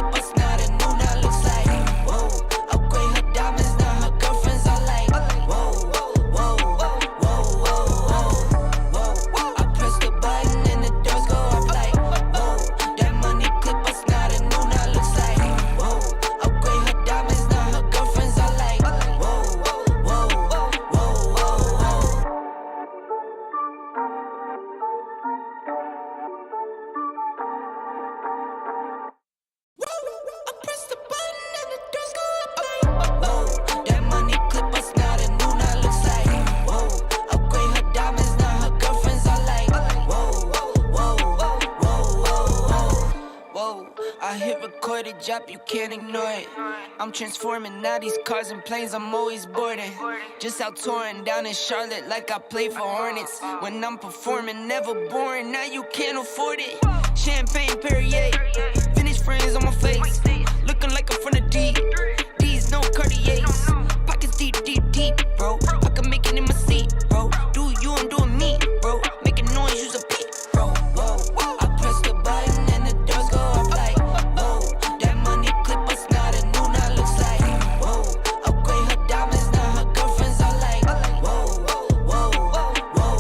clip bust now the new now looks like, whoa. Upgrade her diamonds, now her girlfriends are like, whoa, whoa, whoa, whoa, whoa, whoa. I press the button and the doors go off like, whoa. That money clip bust now the new now looks like, whoa. Upgrade her diamonds, now her girlfriends are like, whoa, whoa, whoa, whoa, whoa. I press the button and the doors go up like, whoa. That money clip bust now the new now looks like, whoa. Upgrade her diamonds, now her girlfriends are like, whoa, whoa, whoa, whoa, whoa. Whoa, I hit record a drop, you can't ignore it. I'm transforming now these cars and planes, I'm always boarding. Just out touring down in Charlotte like I play for Hornets. When I'm performing, never boring, now you can't afford it. Champagne Perrier, Finnish friends on my face, looking like I'm from the deep. These no Cartiers, pockets deep, deep, deep, bro. I can make it in my seat, bro. Do you, I'm doing me, bro. Making noise, use a peep, bro. Whoa, I press the button and the doors go off like, whoa. That money clip bust now the new now looks like, whoa. Upgrade her diamonds, now her girlfriends are like, whoa, whoa, whoa, whoa,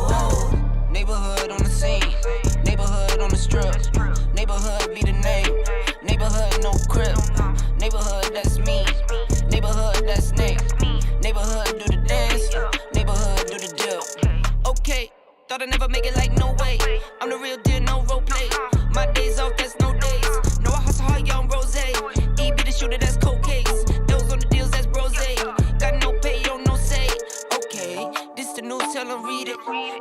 whoa. Neighborhood on the scene, neighborhood on the strip. Neighborhood be the name, neighborhood no crib. Neighborhood that's me, neighborhood that's Nick. Neighborhood do the dance, neighborhood do the deal. Okay, thought I'd never make it like no way. I'm the real deal, no role play. My days off, that's no days. No, I hustle hard, young rose. E be the shooter, that's cold case. Those on the deals, that's brose. Got no pay, on no say. Okay, this the news, tell them read it.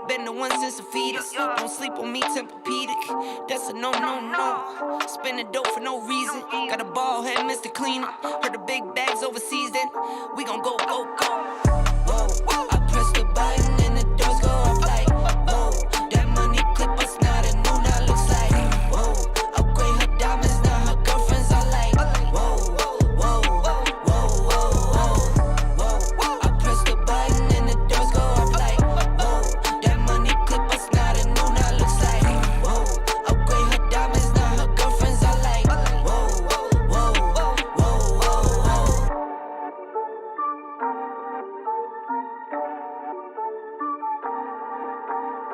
Been the one since the fetus. Don't sleep on me, Tempur-Pedic. That's a no, no, no. Spending dope for no reason. Got a ball head, Mr. Cleaner. Heard the big bags overseas, then we gon' go, go, go. Whoa, I press the button and the doors go off like, whoa. That money clip bust now the new now looks like, whoa. Upgrade her diamonds, now her girlfriends are like, whoa, whoa, whoa, whoa, whoa. I press the button and the doors go off like, whoa. That money clip bust now the new now looks like, whoa. Upgrade her diamonds, now her girlfriends are like, whoa, whoa, whoa, whoa, whoa. I press the button and the doors go off like, whoa. That money clip bust now the new now looks like, whoa. Upgrade her diamonds, now her girlfriends are like, whoa, whoa, whoa, whoa, whoa. Neighborhood on the scene, neighborhood on the strip. Neighborhood be the name, neighborhood that's me. Neighborhood do the dance, neighborhood do the deal. Okay, thought I'd never make it like no way. I'm the real deal, no role play. My days off, that's no days. No, I hustle hard, young rose. E be the shooter, that's cold case. Those on the deals, that's brose.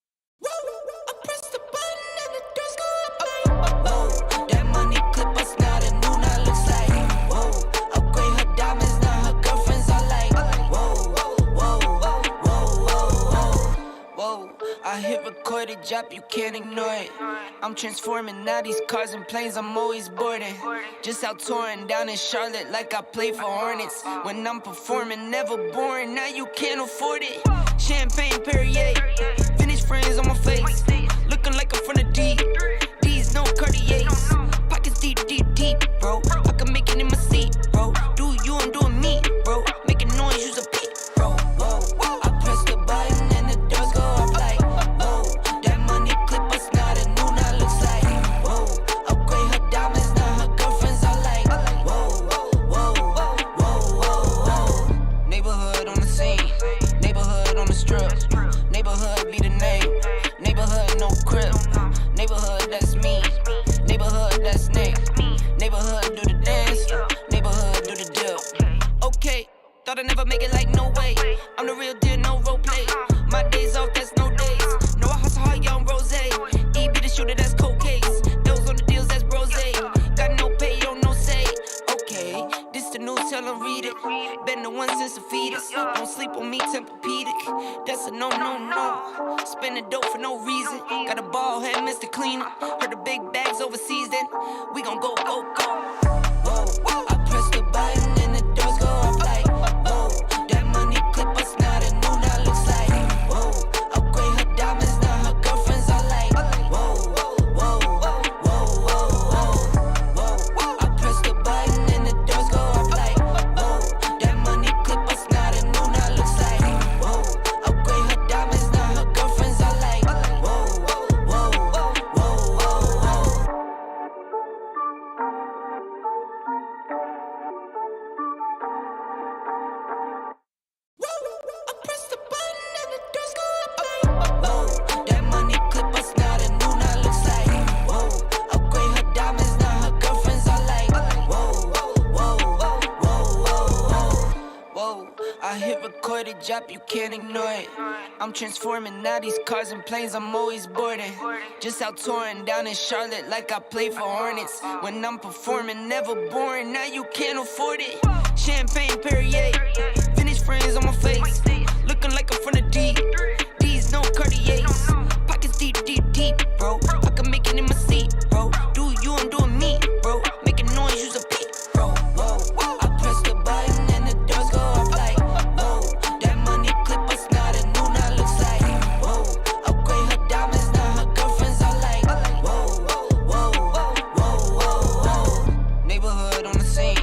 Got no pay, on no say. Okay, this the news, tell them read it. Been the one since the fetus. I press the button and the doors go up like, whoa. That money clip bust now the new now looks like, whoa. Upgrade her diamonds, now her girlfriends are like, whoa, whoa, whoa, whoa, whoa. Whoa, I hit record a drop, you can't ignore it. I'm transforming now these cars and planes, I'm always boarding. Just out touring down in Charlotte like I play for Hornets. When I'm performing, never boring, now you can't afford it. Champagne Perrier, Finnish friends on my face, looking like I'm from the deep. These no Cartiers, pockets deep, deep, deep, bro. I can make it in my seat, bro. Do you, I'm doing me, bro. Making noise, use a peep, bro. Whoa, I press the button and the doors go off like, whoa. That money clip bust now the new now looks like, whoa. Upgrade her diamonds, now her girlfriends are like, whoa, whoa, whoa, whoa, whoa. Neighborhood on the scene, neighborhood on the strip. Neighborhood be the name, neighborhood no crib. Neighborhood that's me, neighborhood that's Nick. Neighborhood do the dance, neighborhood do the deal. Okay, thought I'd never make it like no way. I'm the real deal, no role play. My days off, that's no days. No, I hustle hard, young rose. E be the shooter, that's cold case. Those on the deals, that's brose. Got no pay, on no say. Okay, this the news, tell them read it. Been the one since the fetus. Don't sleep on me, Tempur-Pedic. That's a no, no, no. Spending dope for no reason. Got a ball head, Mr. Cleaner. Heard the big bags overseas, then we gon' go, go, go. Whoa, I press the button and the doors go off like, whoa. That money clip bust now the new now looks like, whoa. Upgrade her diamonds, now her girlfriends are like, whoa, whoa, whoa, whoa, whoa. I press the button and the doors go off like, whoa. That money clip bust now the new now looks like, whoa. Upgrade her diamonds, now her girlfriends are like, whoa, whoa, whoa, whoa, whoa. drop, you can't ignore it. I'm transforming now these cars and planes, I'm always boarding. Just out touring down in Charlotte like I play for Hornets. When I'm performing, never boring, now you can't afford it. Champagne Perrier, vintage friends on my face, looking like I'm from the deep. These no Cartiers, pockets deep, deep, deep, bro. I can make it in my seat, bro. Do you, I'm doing me, bro. Making noise, use a peep, bro. Whoa, I press the button and the doors go up like, whoa. That money clip us now, the new now looks like, whoa. Upgrade her diamonds, now her girlfriends are like, whoa, whoa, whoa. Neighborhood on the scene,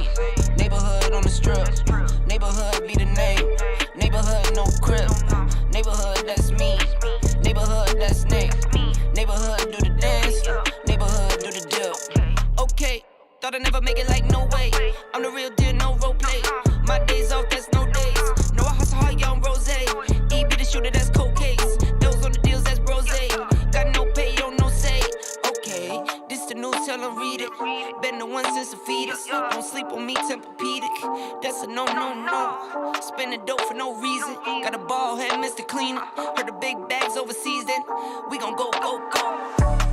neighborhood on the strip. Neighborhood be the name, neighborhood no crib. Neighborhood that's me, neighborhood that's Nick. Neighborhood do the dance, neighborhood do the dip. Okay, thought I'd never make it like no way. I'm the real deal, no role play. My days off, that's no days. No, I hustle hard, young rose. E be the shooter, that's cold case. Those on the deals, that's brose. Got no pay, don't no say. Okay, this the news, tell them read it. Been the one since the fetus. Don't sleep on me, Tempur-Pedic. That's a no, no, no. Spending dope for no reason. Got a ball head, Mr. Cleaner. Heard the big bags overseas, then we gon' go, go, go.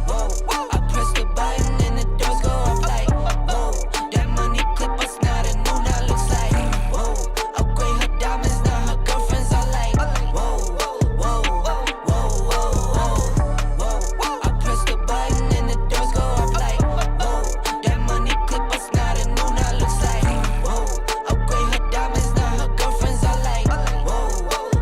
Whoa, I press the button and the doors go up like, whoa. That money clip us now, the new now looks like, whoa. Upgrade her diamonds, now her girlfriends are like, whoa, whoa, whoa. I press the button and the doors go up like, whoa. That money clip us now, the new now looks like, whoa. Upgrade her diamonds, now her girlfriends are like, whoa, whoa.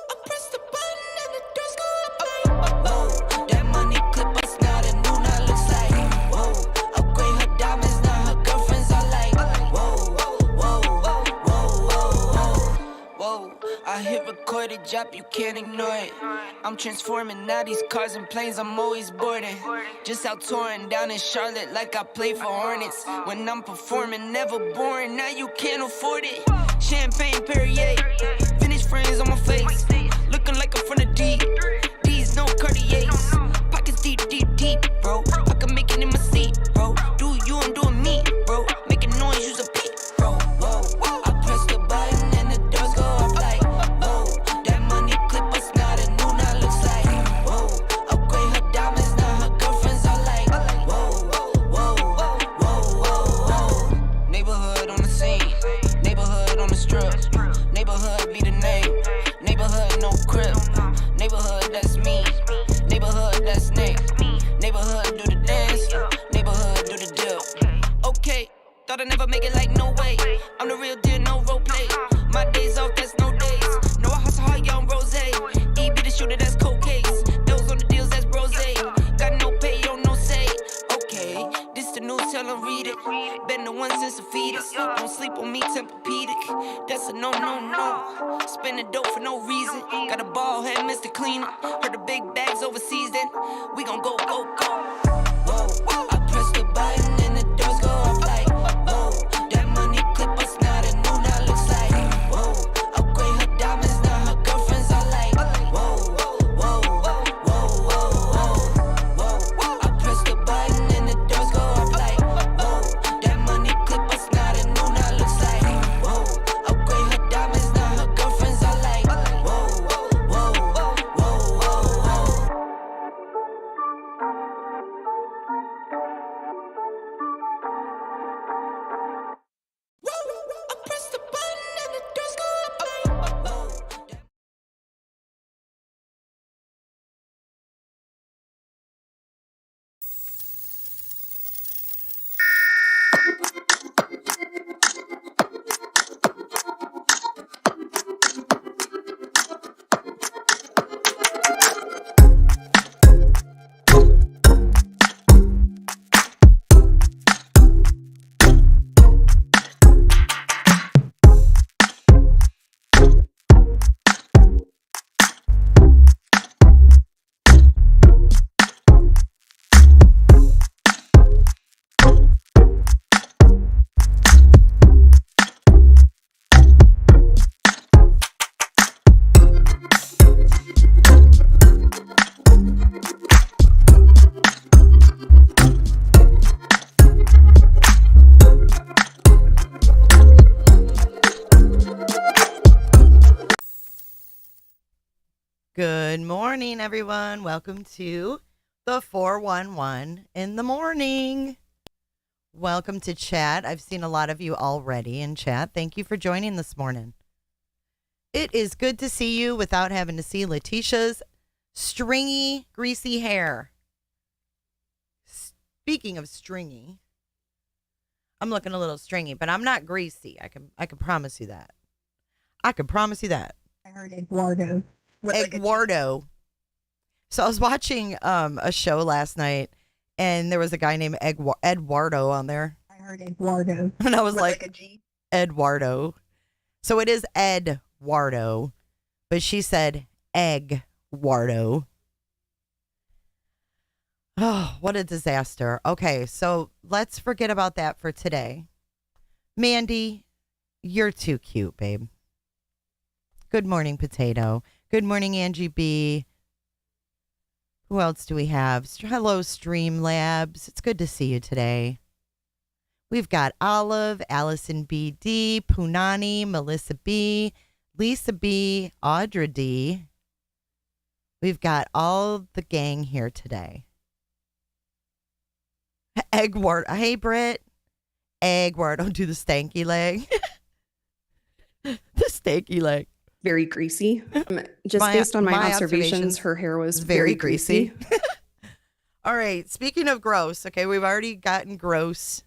I press the button and the doors go up like, whoa. That money clip us now, the new now looks like, whoa. Upgrade her diamonds, now her girlfriends are like, whoa, whoa. I hit recorded, drop, you can't ignore it. I'm transforming now these cars and planes, I'm always boarding. Just out touring down in Charlotte like I play for Hornets. When I'm performing, never boring, now you can't afford it. Champagne Perrier, vintage friends on my face, looking like I'm from the deep. These no Cartiers, pockets deep, deep, deep, bro. I can make it in my seat, bro. Do you, I'm doing me, bro. Making noise, use a peep, bro. Whoa, I press the button and the doors go up like, whoa. That money clip us now, the new now looks like, whoa. Upgrade her diamonds, now her girlfriends are like, whoa, whoa. Neighborhood on the scene, neighborhood on the strip. Neighborhood be the name, neighborhood no crib. Neighborhood that's me, neighborhood that's Nick. Neighborhood do the dance, neighborhood do the dip. Okay, thought I'd never make it like no way. I'm the real deal, no role play. My days off, that's no days. No, I hustle hard, young rose. E be the shooter, that's cold case. Those on the deals, that's brose. Got no pay, don't no say. Okay, this the news, tell them read it. Been the one since the fetus. Don't sleep on me, Tempur-Pedic. That's a no, no, no. Spending dope for no reason. Got a ball head, Mr. Cleaner. Heard the big bags overseas, then we gon' go, go, go. Whoa, I press the button and the doors go up like, whoa. That money clip us now, the new now looks like, whoa. Upgrade her diamonds, now her girlfriends are like, whoa, whoa. I press the button and the doors go up like, whoa. That money clip us now, the new now looks like, whoa. Upgrade her diamonds, now her girlfriends are like, whoa, whoa. Good morning, everyone. Welcome to the 411 in the morning. Welcome to chat. I've seen a lot of you already in chat. Thank you for joining this morning. It is good to see you without having to see Letitia's stringy, greasy hair. Speaking of stringy, I'm looking a little stringy, but I'm not greasy. I can promise you that. I heard Eduardo. Eduardo. So I was watching a show last night, and there was a guy named Eduardo on there. I heard Eduardo. And I was like Eduardo. So it is Eduardo, but she said Eduardo. Oh, what a disaster. Okay, so let's forget about that for today. Mandy, you're too cute, babe. Good morning, Potato. Good morning, Angie B. Who else do we have? Hello, Streamlabs. It's good to see you today. We've got Olive, Allison BD, Punani, Melissa B, Lisa B, Audra D. We've got all the gang here today. Eggward. Hey, Britt. Eggward. Don't do the stanky leg. The stanky leg. Very greasy. Just based on my observations, her hair was very greasy. All right. Speaking of gross, okay, we've already gotten gross.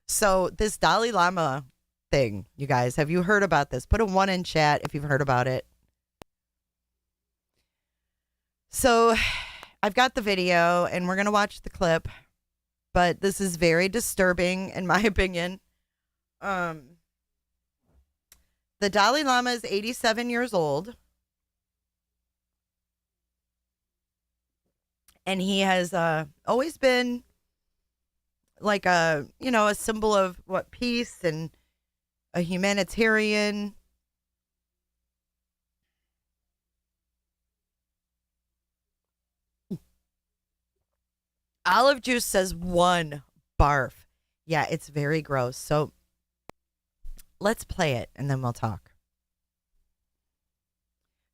So this Dalai Lama thing, you guys, have you heard about this? Put a 1 in chat if you've heard about it. So I've got the video and we're going to watch the clip, but this is very disturbing in my opinion. The Dalai Lama is 87 years old. And he has always been like a symbol of peace and a humanitarian. Olive Juice says 1 barf. Yeah, it's very gross. So let's play it and then we'll talk.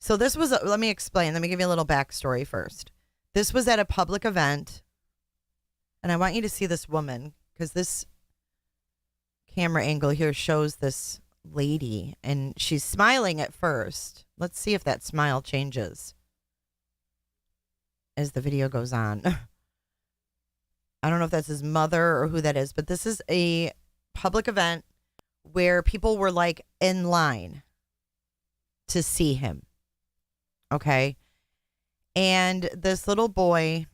So this was, let me explain. Let me give you a little backstory first. This was at a public event. And I want you to see this woman because this camera angle here shows this lady and she's smiling at first. Let's see if that smile changes as the video goes on. I don't know if that's his mother or who that is, but this is a public event where people were like in line to see him. Okay. And this little boy,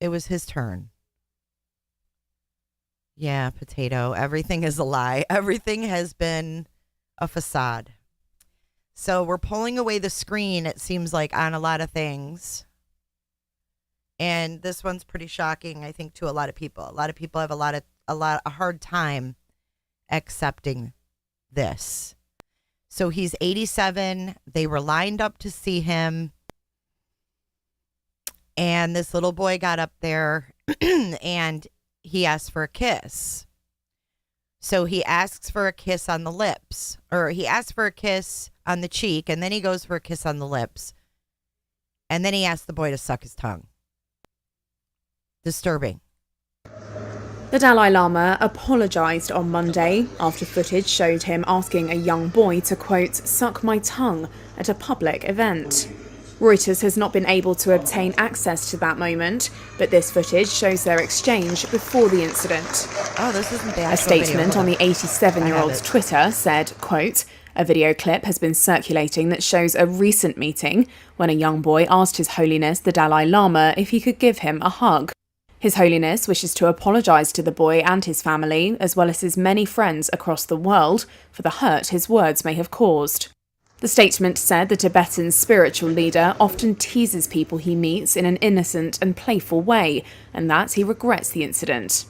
it was his turn. Yeah, Potato. Everything is a lie. Everything has been a facade. So we're pulling away the screen, it seems like, on a lot of things. And this one's pretty shocking, I think, to a lot of people. A lot of people have a hard time accepting this. So he's 87. They were lined up to see him. And this little boy got up there and he asked for a kiss. So he asks for a kiss on the lips, or he asks for a kiss on the cheek, and then he goes for a kiss on the lips. And then he asks the boy to suck his tongue. Disturbing. The Dalai Lama apologised on Monday after footage showed him asking a young boy to, quote, suck my tongue at a public event. Reuters has not been able to obtain access to that moment, but this footage shows their exchange before the incident. Oh, this isn't the actual A statement video. on the 87-year-old's Twitter said, quote, a video clip has been circulating that shows a recent meeting when a young boy asked His Holiness the Dalai Lama if he could give him a hug. His Holiness wishes to apologise to the boy and his family, as well as his many friends across the world, for the hurt his words may have caused. The statement said the Tibetan spiritual leader often teases people he meets in an innocent and playful way, and that he regrets the incident.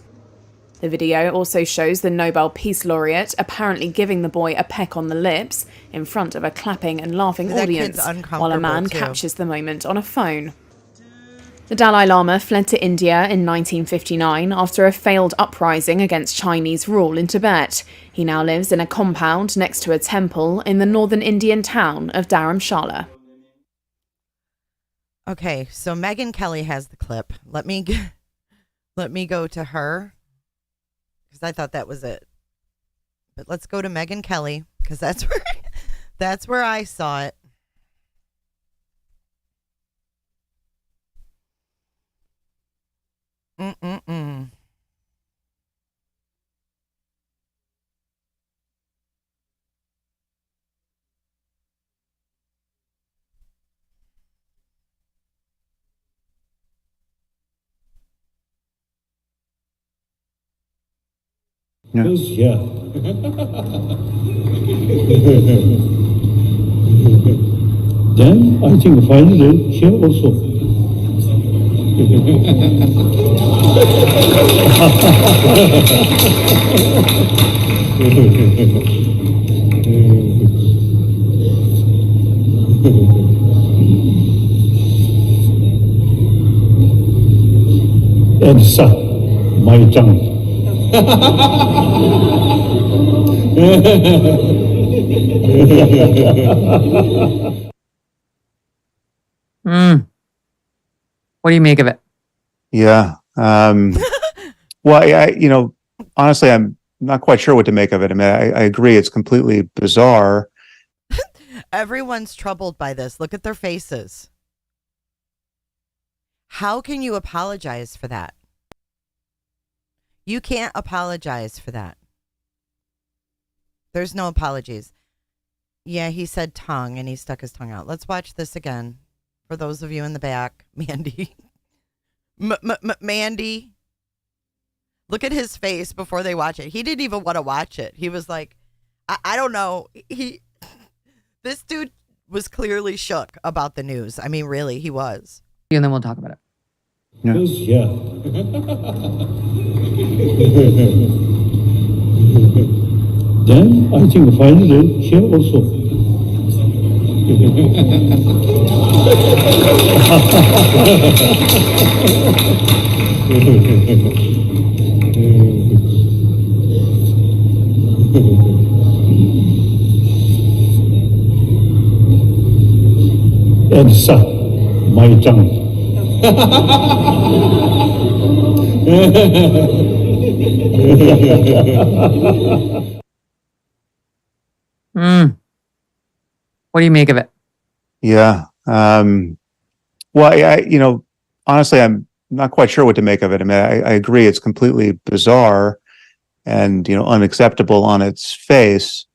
The video also shows the Nobel Peace Laureate apparently giving the boy a peck on the lips in front of a clapping and laughing audience, while a man captures the moment on a phone. The Dalai Lama fled to India in 1959 after a failed uprising against Chinese rule in Tibet. He now lives in a compound next to a temple in the northern Indian town of Dharamshala. Okay, so Megyn Kelly has the clip. Let me go to her because I thought that was it. But let's go to Megyn Kelly because that's where I saw it. Mm-mm-mm. Yeah. Then I think finally here also. And son, my John. What do you make of it? Yeah. Well, honestly, I'm not quite sure what to make of it. I mean, I agree. It's completely bizarre. Everyone's troubled by this. Look at their faces. How can you apologize for that? You can't apologize for that. There's no apologies. Yeah, he said tongue and he stuck his tongue out. Let's watch this again. For those of you in the back, Mandy. Mandy. Look at his face before they watch it. He didn't even want to watch it. He was like, I don't know. This dude was clearly shook about the news. I mean, really, he was. And then we'll talk about it. Yeah. Then I think finally here also. And son, my John. What do you make of it? Yeah. Well, honestly, I'm not quite sure what to make of it. I mean, I agree. It's completely bizarre and, unacceptable on its face.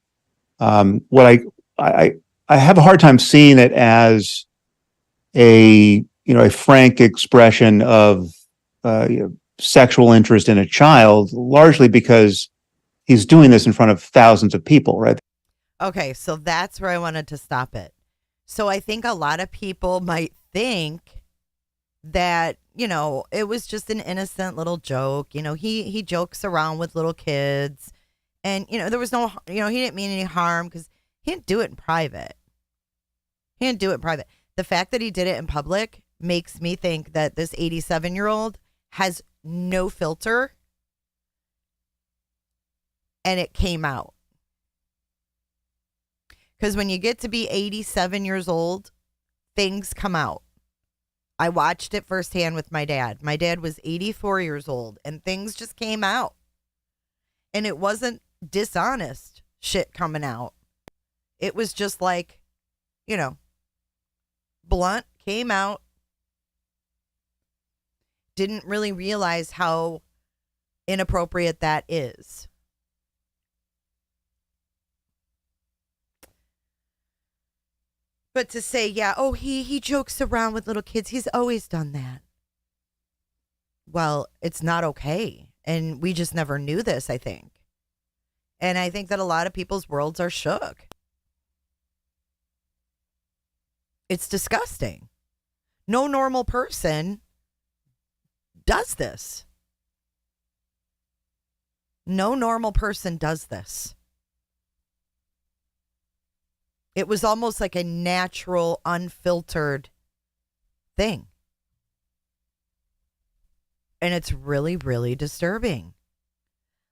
What I have a hard time seeing it as a frank expression of sexual interest in a child, largely because he's doing this in front of thousands of people, right? Okay, so that's where I wanted to stop it. So I think a lot of people might think that, it was just an innocent little joke. He jokes around with little kids and, there was no, he didn't mean any harm because he didn't do it in private. The fact that he did it in public makes me think that this 87-year-old has no filter and it came out. Because when you get to be 87 years old, things come out. I watched it firsthand with my dad. My dad was 84 years old and things just came out. And it wasn't dishonest shit coming out. It was just like, blunt, came out. Didn't really realize how inappropriate that is. But to say, he jokes around with little kids. He's always done that. Well, it's not okay. And we just never knew this, I think. And I think that a lot of people's worlds are shook. It's disgusting. No normal person does this. No normal person does this. It was almost like a natural, unfiltered thing. And it's really, really disturbing.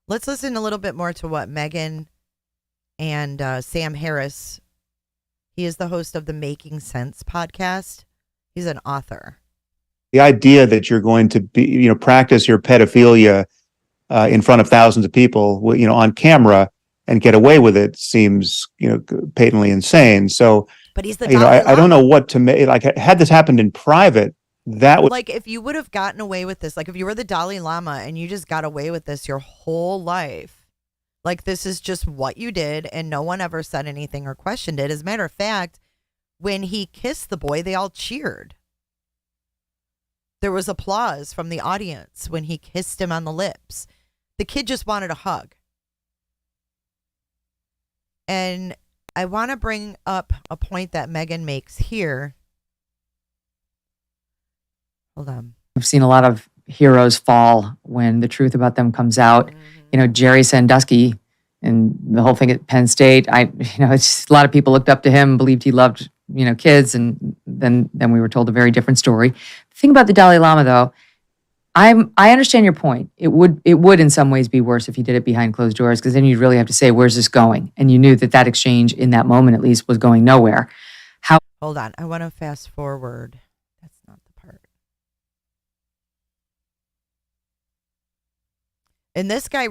Let's listen a little bit more to what Megyn and Sam Harris, he is the host of the Making Sense podcast. He's an author. The idea that you're going to be, practice your pedophilia in front of thousands of people, on camera and get away with it seems, patently insane. So, but he's the Dalai Lama. I don't know what to make. Like, had this happened in private, that would, like, if you would have gotten away with this, like if you were the Dalai Lama and you just got away with this your whole life, like this is just what you did and no one ever said anything or questioned it. As a matter of fact, when he kissed the boy, they all cheered. There was applause from the audience when he kissed him on the lips. The kid just wanted a hug. And I want to bring up a point that Megan makes here. Hold on. I've seen a lot of heroes fall when the truth about them comes out. Jerry Sandusky and the whole thing at Penn State. It's just, a lot of people looked up to him, believed he loved, kids, and then we were told a very different story. The thing about the Dalai Lama, though, I understand your point. It would in some ways be worse if he did it behind closed doors, because then you'd really have to say, where's this going? And you knew that exchange in that moment at least was going nowhere. Hold on. I want to fast forward. That's not the part. And this guy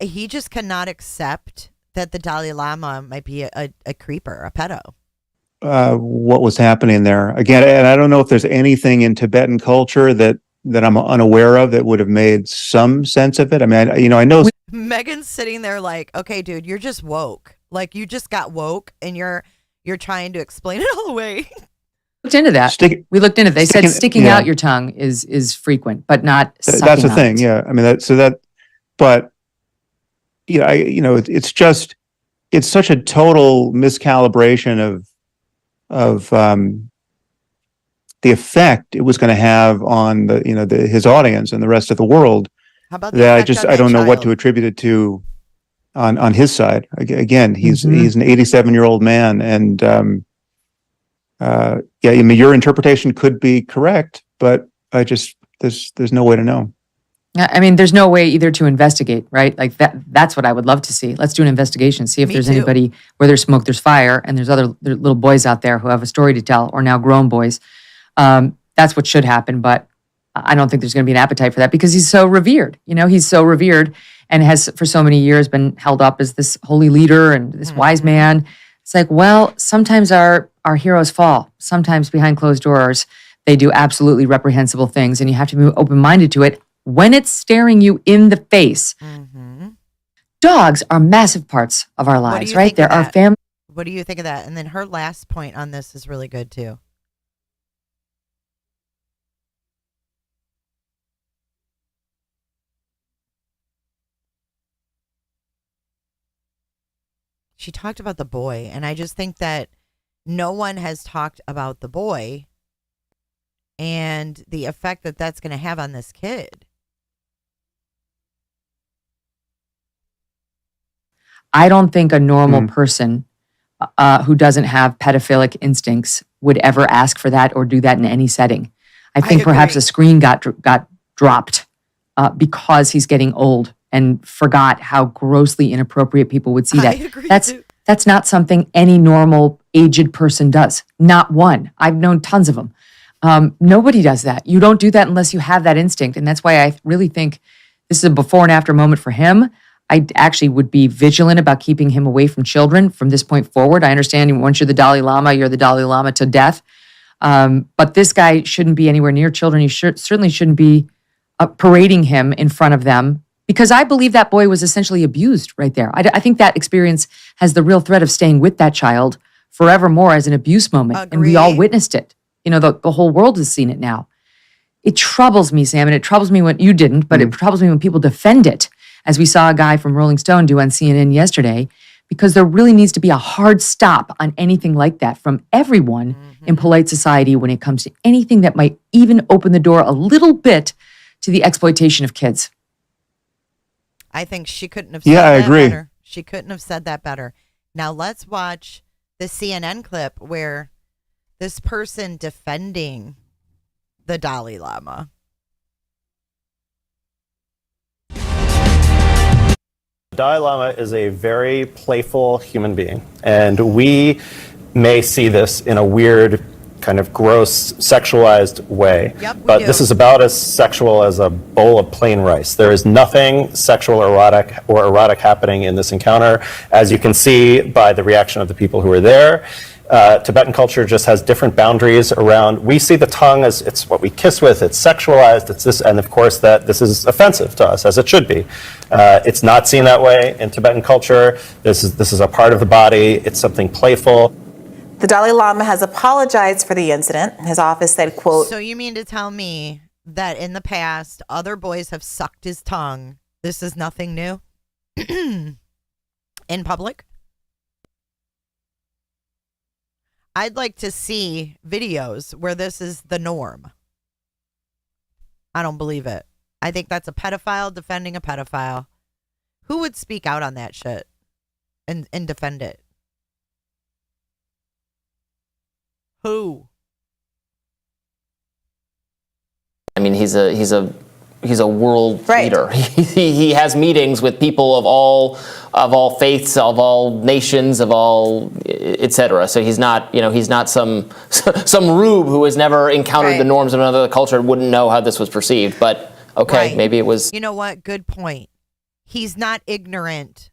he just cannot accept that the Dalai Lama might be a creeper, a pedo. what was happening there. Again, and I don't know if there's anything in Tibetan culture that I'm unaware of that would have made some sense of it. I mean, I know Megan's sitting there like, okay, dude, you're just woke. Like, you just got woke and you're trying to explain it all away. Looked into that. We looked into it. They said sticking out your tongue is frequent, but not sucking that's the on thing. it. Yeah. I mean, but it's such a total miscalibration of the effect it was going to have on his audience and the rest of the world. How about that I don't know what to attribute it to on his side. Again, he's an 87-year-old man, and I mean, your interpretation could be correct, but there's no way to know. I mean, there's no way either to investigate, right? Like that's what I would love to see. Let's do an investigation, see if there's anybody where there's smoke, there's fire, and there's other little boys out there who have a story to tell, or now grown boys. That's what should happen, but I don't think there's going to be an appetite for that because he's so revered. He's so revered and has for so many years been held up as this holy leader and this wise man. It's like, well, sometimes our heroes fall. Sometimes behind closed doors, they do absolutely reprehensible things, and you have to be open-minded to it when it's staring you in the face. Mm-hmm. Dogs are massive parts of our lives, right? They're our family. What do you think of that? And then her last point on this is really good too. She talked about the boy, and I just think that no one has talked about the boy and the effect that that's going to have on this kid. I don't think a normal person who doesn't have pedophilic instincts would ever ask for that or do that in any setting. I think perhaps a screen got dropped because he's getting old and forgot how grossly inappropriate people would see that. I agree that's not something any normal aged person does. Not one. I've known tons of them. Nobody does that. You don't do that unless you have that instinct. And that's why I really think this is a before and after moment for him. I actually would be vigilant about keeping him away from children from this point forward. I understand once you're the Dalai Lama to death. But this guy shouldn't be anywhere near children. He certainly shouldn't be parading him in front of them, because I believe that boy was essentially abused right there. I think that experience has the real threat of staying with that child forevermore as an abuse moment. And we all witnessed it. The whole world has seen it now. It troubles me, Sam, and it troubles me when you didn't, but it troubles me when people defend it, as we saw a guy from Rolling Stone do on CNN yesterday, because there really needs to be a hard stop on anything like that from everyone in polite society when it comes to anything that might even open the door a little bit to the exploitation of kids. I think she couldn't have said that I agree. better. She couldn't have said that better. Now let's watch the CNN clip where this person defending the Dalai Lama. Dalai Lama is a very playful human being, and we may see this in a weird kind of gross, sexualized way. Yep, we But do. this is about as sexual as a bowl of plain rice. There is nothing sexual or erotic happening in this encounter, as you can see by the reaction of the people who were there. Tibetan culture just has different boundaries around. We see the tongue as it's what we kiss with. It's sexualized. It's this, and of course that this is offensive to us, as it should be. It's not seen that way in Tibetan culture. This is a part of the body. It's something playful. The Dalai Lama has apologized for the incident. His office said, quote, So you mean to tell me that in the past, other boys have sucked his tongue? This is nothing new? In public? I'd like to see videos where this is the norm. I don't believe it. I think that's a pedophile defending a pedophile. Who would speak out on that shit and defend it? Who? I mean, he's a world Right. leader. He has meetings with people of all faiths, of all nations, of all etc. So he's not some rube who has never encountered Right. the norms of another culture and wouldn't know how this was perceived. But okay, Right. maybe it was. You know what? Good point. He's not ignorant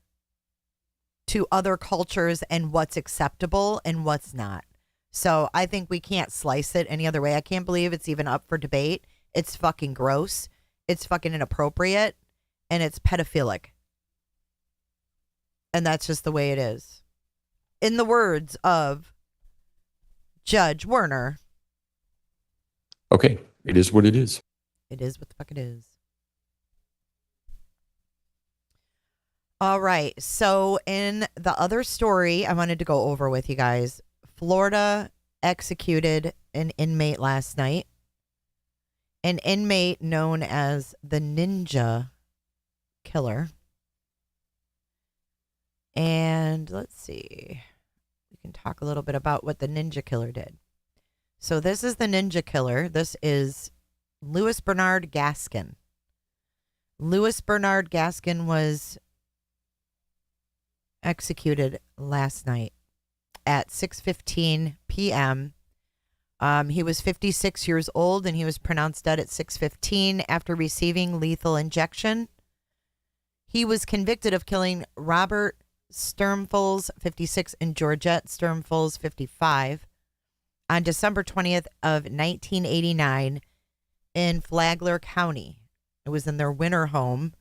to other cultures and what's acceptable and what's not. So I think we can't slice it any other way. I can't believe it's even up for debate. It's fucking gross. It's fucking inappropriate. And it's pedophilic. And that's just the way it is. In the words of Judge Werner, Okay, it is what it is. it is what the fuck it is. All right. So in the other story I wanted to go over with you guys, Florida executed an inmate last night. An inmate known as the Ninja Killer. And let's see. We can talk a little bit about what the Ninja Killer did. So this is the Ninja Killer. This is Louis Bernard Gaskin. Louis Bernard Gaskin was executed last night at 6:15 p.m. He was 56 years old, and he was pronounced dead at 6:15 after receiving lethal injection. He was convicted of killing Robert Sturmfuls, 56, and Georgette Sturmfuls, 55, on December 20th of 1989 in Flagler County. It was in their winter home,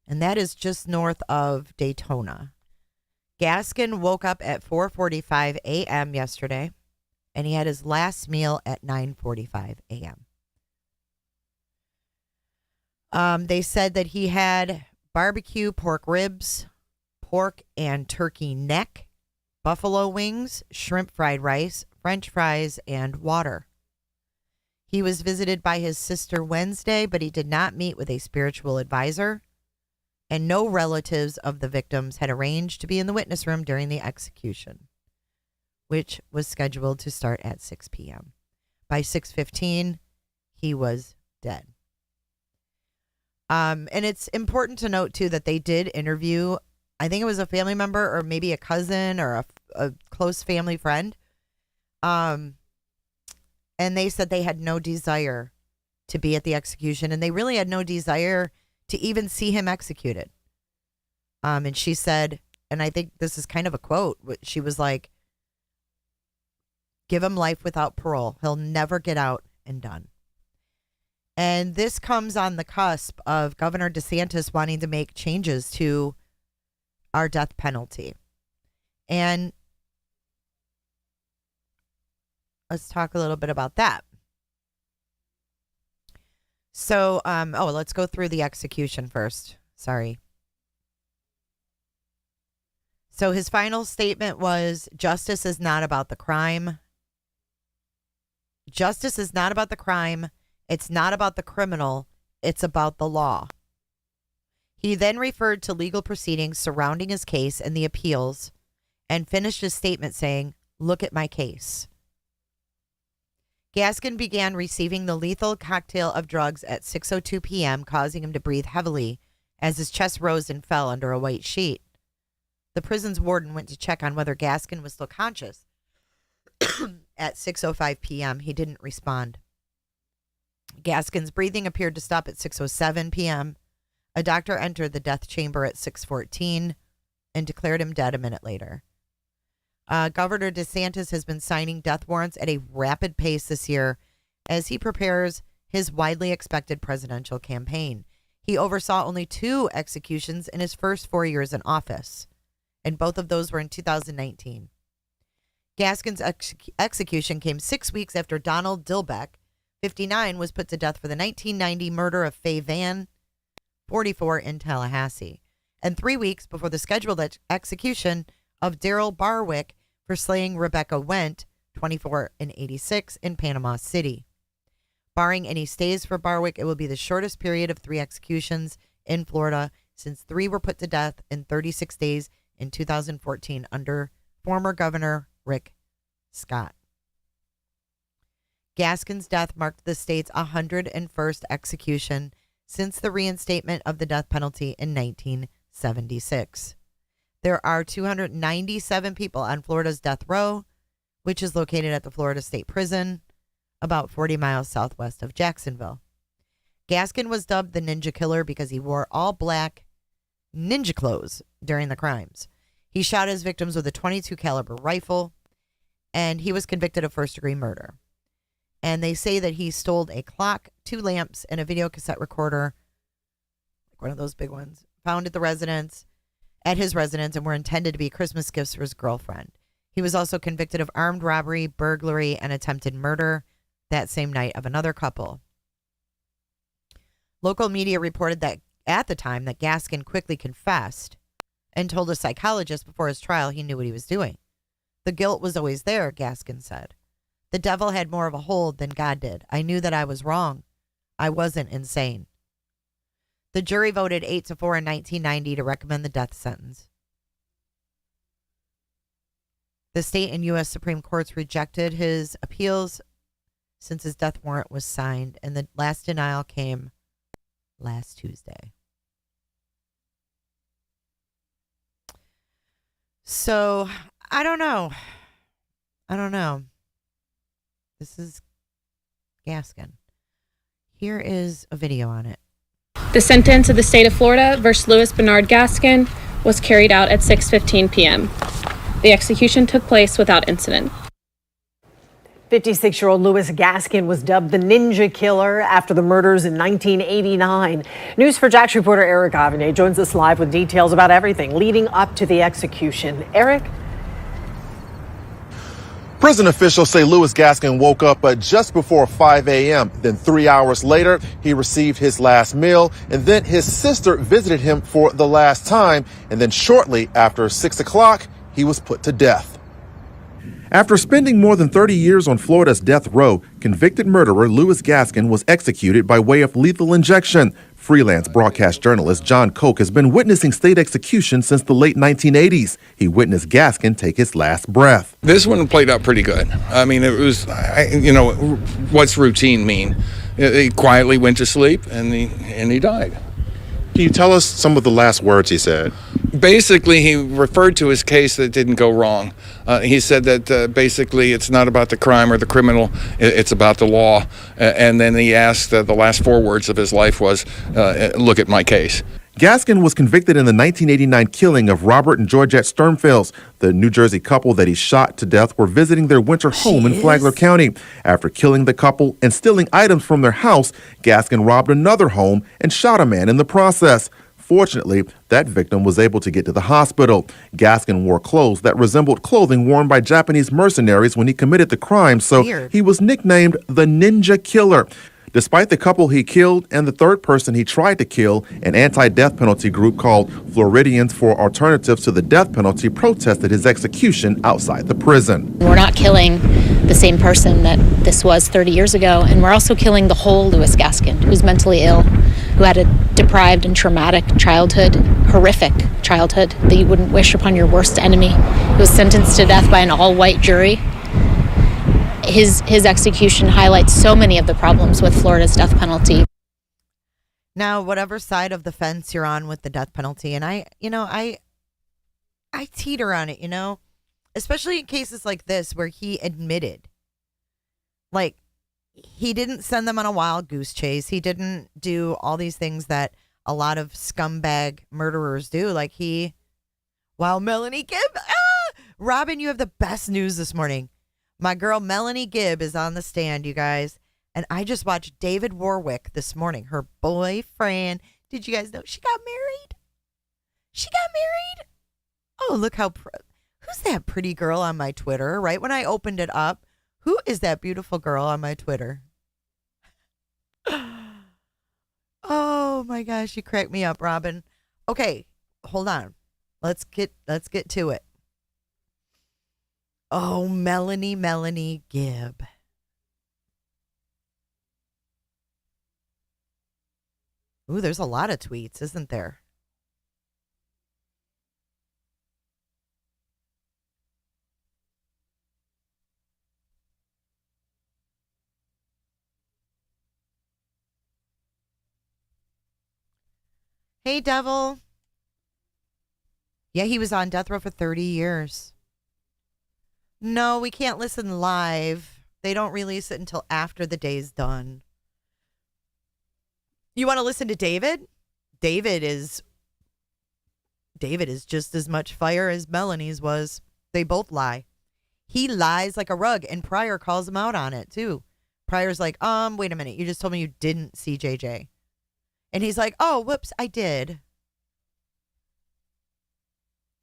and that is just north of Daytona. Gaskin woke up at 4:45 a.m. yesterday, and he had his last meal at 9:45 a.m. They said that he had barbecue pork ribs, pork and turkey neck, buffalo wings, shrimp fried rice, French fries, and water. He was visited by his sister Wednesday, but he did not meet with a spiritual advisor, and no relatives of the victims had arranged to be in the witness room during the execution, which was scheduled to start at 6 p.m. By 6:15, he was dead. And it's important to note, too, that they did interview, I think it was a family member or maybe a cousin or a close family friend. And they said they had no desire to be at the execution, and they really had no desire to even see him executed. And she said, and I think this is kind of a quote, she was like, give him life without parole. He'll never get out and done. And this comes on the cusp of Governor DeSantis wanting to make changes to our death penalty. And let's talk a little bit about that. So, let's go through the execution first. Sorry. So his final statement was, justice is not about the crime. Justice is not about the crime. It's not about the criminal. It's about the law. He then referred to legal proceedings surrounding his case and the appeals and finished his statement saying, look at my case. Gaskin began receiving the lethal cocktail of drugs at 6:02 p.m., causing him to breathe heavily as his chest rose and fell under a white sheet. The prison's warden went to check on whether Gaskin was still conscious at 6:05 p.m. He didn't respond. Gaskin's breathing appeared to stop at 6:07 p.m. A doctor entered the death chamber at 6:14 and declared him dead a minute later. Governor DeSantis has been signing death warrants at a rapid pace this year as he prepares his widely expected presidential campaign. He oversaw only 2 executions in his first 4 years in office, and both of those were in 2019. Gaskin's execution came 6 weeks after Donald Dilbeck, 59, was put to death for the 1990 murder of Faye Van, 44, in Tallahassee, and 3 weeks before the scheduled execution of Daryl Barwick for slaying Rebecca Went, 24 and 86, in Panama City. Barring any stays for Barwick, it will be the shortest period of 3 executions in Florida since 3 were put to death in 36 days in 2014 under former Governor Rick Scott. Gaskin's death marked the state's 101st execution since the reinstatement of the death penalty in 1976. There are 297 people on Florida's death row, which is located at the Florida State Prison, about 40 miles southwest of Jacksonville. Gaskin was dubbed the Ninja Killer because he wore all black ninja clothes during the crimes. He shot his victims with a .22 caliber rifle, and he was convicted of first-degree murder. And they say that he stole a clock, 2 lamps, and a video cassette recorder, like one of those big ones, found at his residence, and were intended to be Christmas gifts for his girlfriend. He was also convicted of armed robbery, burglary, and attempted murder that same night of another couple. Local media reported that at the time that Gaskin quickly confessed and told a psychologist before his trial he knew what he was doing. The guilt was always there, Gaskin said. The devil had more of a hold than God did. I knew that I was wrong. I wasn't insane. The jury voted 8-4 in 1990 to recommend the death sentence. The state and U.S. Supreme Courts rejected his appeals since his death warrant was signed, and the last denial came last Tuesday. So, I don't know. This is Gaskin. Here is a video on it. The sentence of the state of Florida versus Louis Bernard Gaskin was carried out at 6:15 p.m. The execution took place without incident. 56-year-old Louis Gaskin was dubbed the Ninja Killer after the murders in 1989. News4Jax reporter Eric Avene joins us live with details about everything leading up to the execution. Eric? Prison officials say Louis Gaskin woke up just before 5 a.m. Then 3 hours later, he received his last meal, and then his sister visited him for the last time. And then shortly after 6 o'clock, he was put to death. After spending more than 30 years on Florida's death row, convicted murderer Louis Gaskin was executed by way of lethal injection. Freelance broadcast journalist John Koch has been witnessing state execution since the late 1980s. He witnessed Gaskin take his last breath. This one played out pretty good. I mean, it was, what's routine mean? He quietly went to sleep and he died. Can you tell us some of the last words he said? Basically, he referred to his case that didn't go wrong. He said that basically it's not about the crime or the criminal, it's about the law. And then he asked, the last 4 words of his life was, look at my case. Gaskin was convicted in the 1989 killing of Robert and Georgette Sternfels. The New Jersey couple that he shot to death were visiting their winter home in Flagler County. After killing the couple and stealing items from their house, Gaskin robbed another home and shot a man in the process. Fortunately, that victim was able to get to the hospital. Gaskin wore clothes that resembled clothing worn by Japanese mercenaries when he committed the crime, so he was nicknamed the Ninja Killer. Despite the couple he killed and the third person he tried to kill, an anti-death penalty group called Floridians for Alternatives to the Death Penalty protested his execution outside the prison. We're not killing the same person that this was 30 years ago, and we're also killing the whole Louis Gaskin, who's mentally ill, who had a deprived and traumatic childhood, horrific childhood that you wouldn't wish upon your worst enemy. He was sentenced to death by an all-white jury. His execution highlights so many of the problems with Florida's death penalty. Now, whatever side of the fence you're on with the death penalty, and I teeter on it, especially in cases like this where he admitted Like, he didn't send them on a wild goose chase. He didn't do all these things that a lot of scumbag murderers do. Like, wow, Melanie Gibb. Robin, you have the best news this morning. My girl Melanie Gibb is on the stand, you guys. And I just watched David Warwick this morning, her boyfriend. Did you guys know she got married? She got married. Oh, look how who's that pretty girl on my Twitter? Right when I opened it up, who is that beautiful girl on my Twitter? Oh my gosh, you cracked me up, Robin. Okay, hold on. Let's get to it. Oh, Melanie Gibb. Ooh, there's a lot of tweets, isn't there? Hey, Devil. Yeah, he was on death row for 30 years. No, we can't listen live. They don't release it until after the day's done. You want to listen to David? David is just as much fire as Melanie's was. They both lie. He lies like a rug, and Pryor calls him out on it, too. Pryor's like, wait a minute. You just told me you didn't see JJ. And he's like, oh, whoops, I did.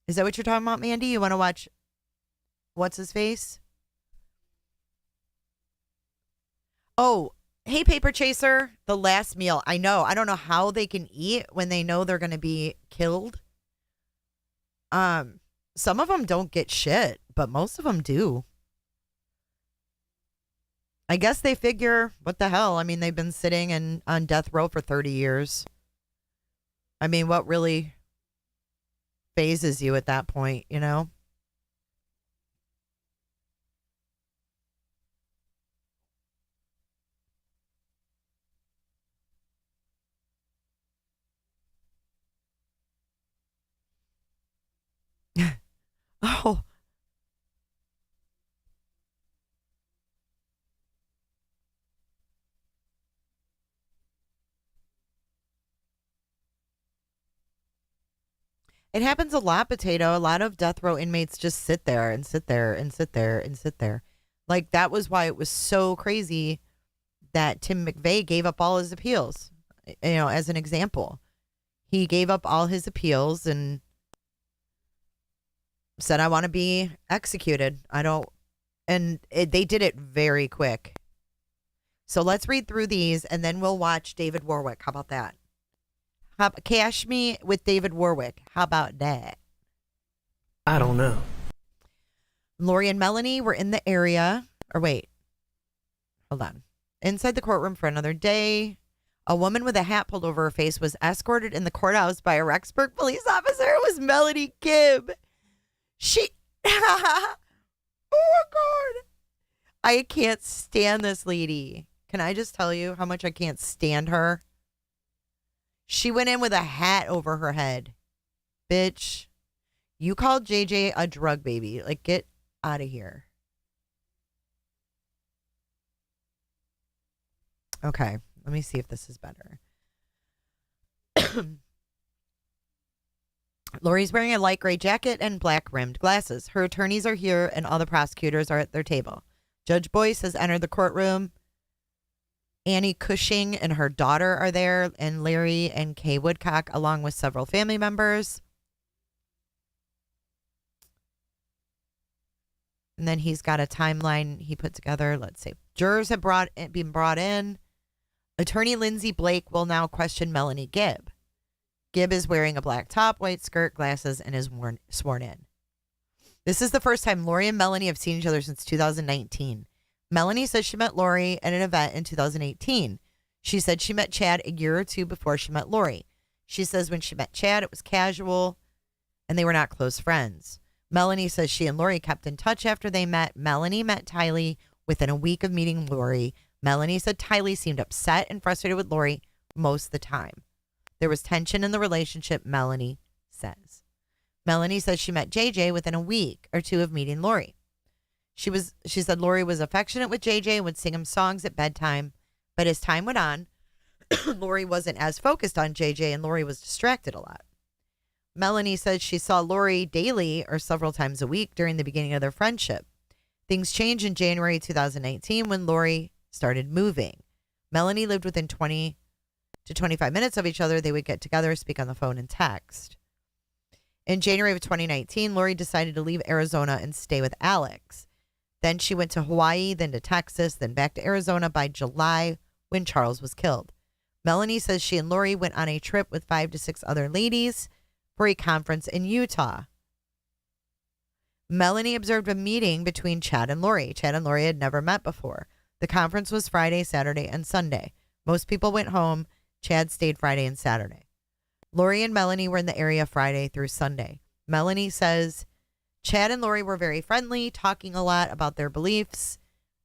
Is that what you're talking about, Mandy? You want to watch what's his face? Oh, hey, Paper Chaser. The last meal. I know. I don't know how they can eat when they know they're going to be killed. Some of them don't get shit, but most of them do. I guess they figure, what the hell? I mean, they've been sitting on death row for 30 years. I mean, what really phases you at that point, you know? Oh. It happens a lot, Potato. A lot of death row inmates just sit there and sit there and sit there and sit there. Like, that was why it was so crazy that Tim McVeigh gave up all his appeals. You know, as an example. He gave up all his appeals and said, I want to be executed. They did it very quick. So let's read through these and then we'll watch David Warwick. How about that? Cash me with David Warwick. How about that? I don't know. Lori and Melanie were in the area. Or wait. Hold on. Inside the courtroom for another day. A woman with a hat pulled over her face was escorted in the courthouse by a Rexburg police officer. It was Melanie Gibb. Oh my God. I can't stand this lady. Can I just tell you how much I can't stand her? She went in with a hat over her head. Bitch, you called JJ a drug baby. Like, get out of here. Okay, let me see if this is better. Lori's wearing a light gray jacket and black rimmed glasses. Her attorneys are here and all the prosecutors are at their table. Judge Boyce has entered the courtroom. Annie Cushing and her daughter are there, and Larry and Kay Woodcock, along with several family members. And then he's got a timeline he put together. Let's see. Jurors have been brought in. Attorney Lindsay Blake will now question Melanie Gibb. Gibb is wearing a black top, white skirt, glasses, and is sworn in. This is the first time Lori and Melanie have seen each other since 2019. Melanie says she met Lori at an event in 2018. She said she met Chad a year or two before she met Lori. She says when she met Chad, it was casual, and they were not close friends. Melanie says she and Lori kept in touch after they met. Melanie met Tylee within a week of meeting Lori. Melanie said Tylee seemed upset and frustrated with Lori most of the time. There was tension in the relationship, Melanie says. Melanie says she met JJ within a week or two of meeting Lori. She said Lori was affectionate with JJ and would sing him songs at bedtime. But as time went on, Lori wasn't as focused on JJ and Lori was distracted a lot. Melanie says she saw Lori daily or several times a week during the beginning of their friendship. Things changed in January 2019 when Lori started moving. Melanie lived within 20 to 25 minutes of each other. They would get together, speak on the phone, and text. In January of 2019, Lori decided to leave Arizona and stay with Alex. Then she went to Hawaii, then to Texas, then back to Arizona by July when Charles was killed. Melanie says she and Lori went on a trip with 5 to 6 other ladies for a conference in Utah. Melanie observed a meeting between Chad and Lori. Chad and Lori had never met before. The conference was Friday, Saturday, and Sunday. Most people went home. Chad stayed Friday and Saturday. Lori and Melanie were in the area Friday through Sunday. Melanie says Chad and Lori were very friendly, talking a lot about their beliefs,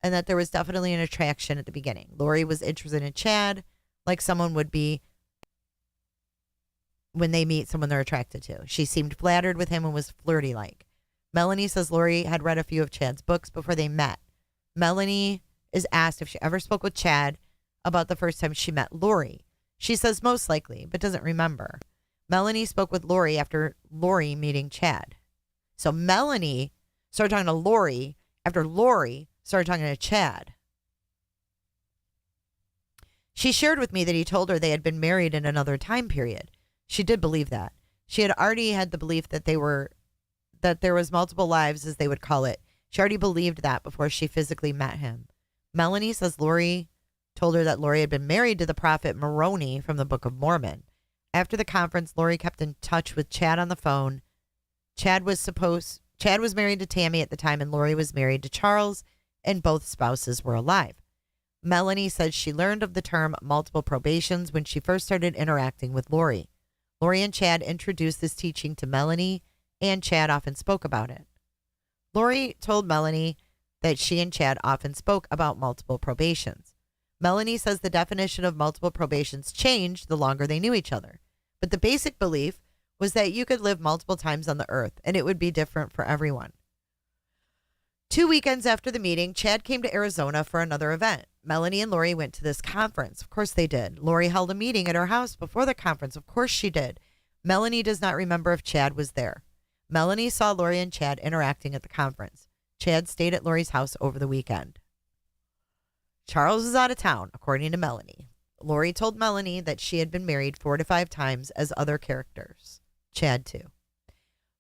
and that there was definitely an attraction at the beginning. Lori was interested in Chad like someone would be when they meet someone they're attracted to. She seemed flattered with him and was flirty-like. Melanie says Lori had read a few of Chad's books before they met. Melanie is asked if she ever spoke with Chad about the first time she met Lori. She says most likely, but doesn't remember. Melanie spoke with Lori after Lori meeting Chad. So Melanie started talking to Lori after Lori started talking to Chad. She shared with me that he told her they had been married in another time period. She did believe that. She had already had the belief that there was multiple lives, as they would call it. She already believed that before she physically met him. Melanie says Lori told her that Lori had been married to the prophet Moroni from the Book of Mormon. After the conference, Lori kept in touch with Chad on the phone. Chad was married to Tammy at the time, and Lori was married to Charles, and both spouses were alive. Melanie says she learned of the term multiple probations when she first started interacting with Lori. Lori and Chad introduced this teaching to Melanie, and Chad often spoke about it. Lori told Melanie that she and Chad often spoke about multiple probations. Melanie says the definition of multiple probations changed the longer they knew each other, but the basic belief was that you could live multiple times on the earth and it would be different for everyone. 2 weekends after the meeting, Chad came to Arizona for another event. Melanie and Lori went to this conference. Of course they did. Lori held a meeting at her house before the conference. Of course she did. Melanie does not remember if Chad was there. Melanie saw Lori and Chad interacting at the conference. Chad stayed at Lori's house over the weekend. Charles was out of town, according to Melanie. Lori told Melanie that she had been married 4 to 5 times as other characters. Chad too.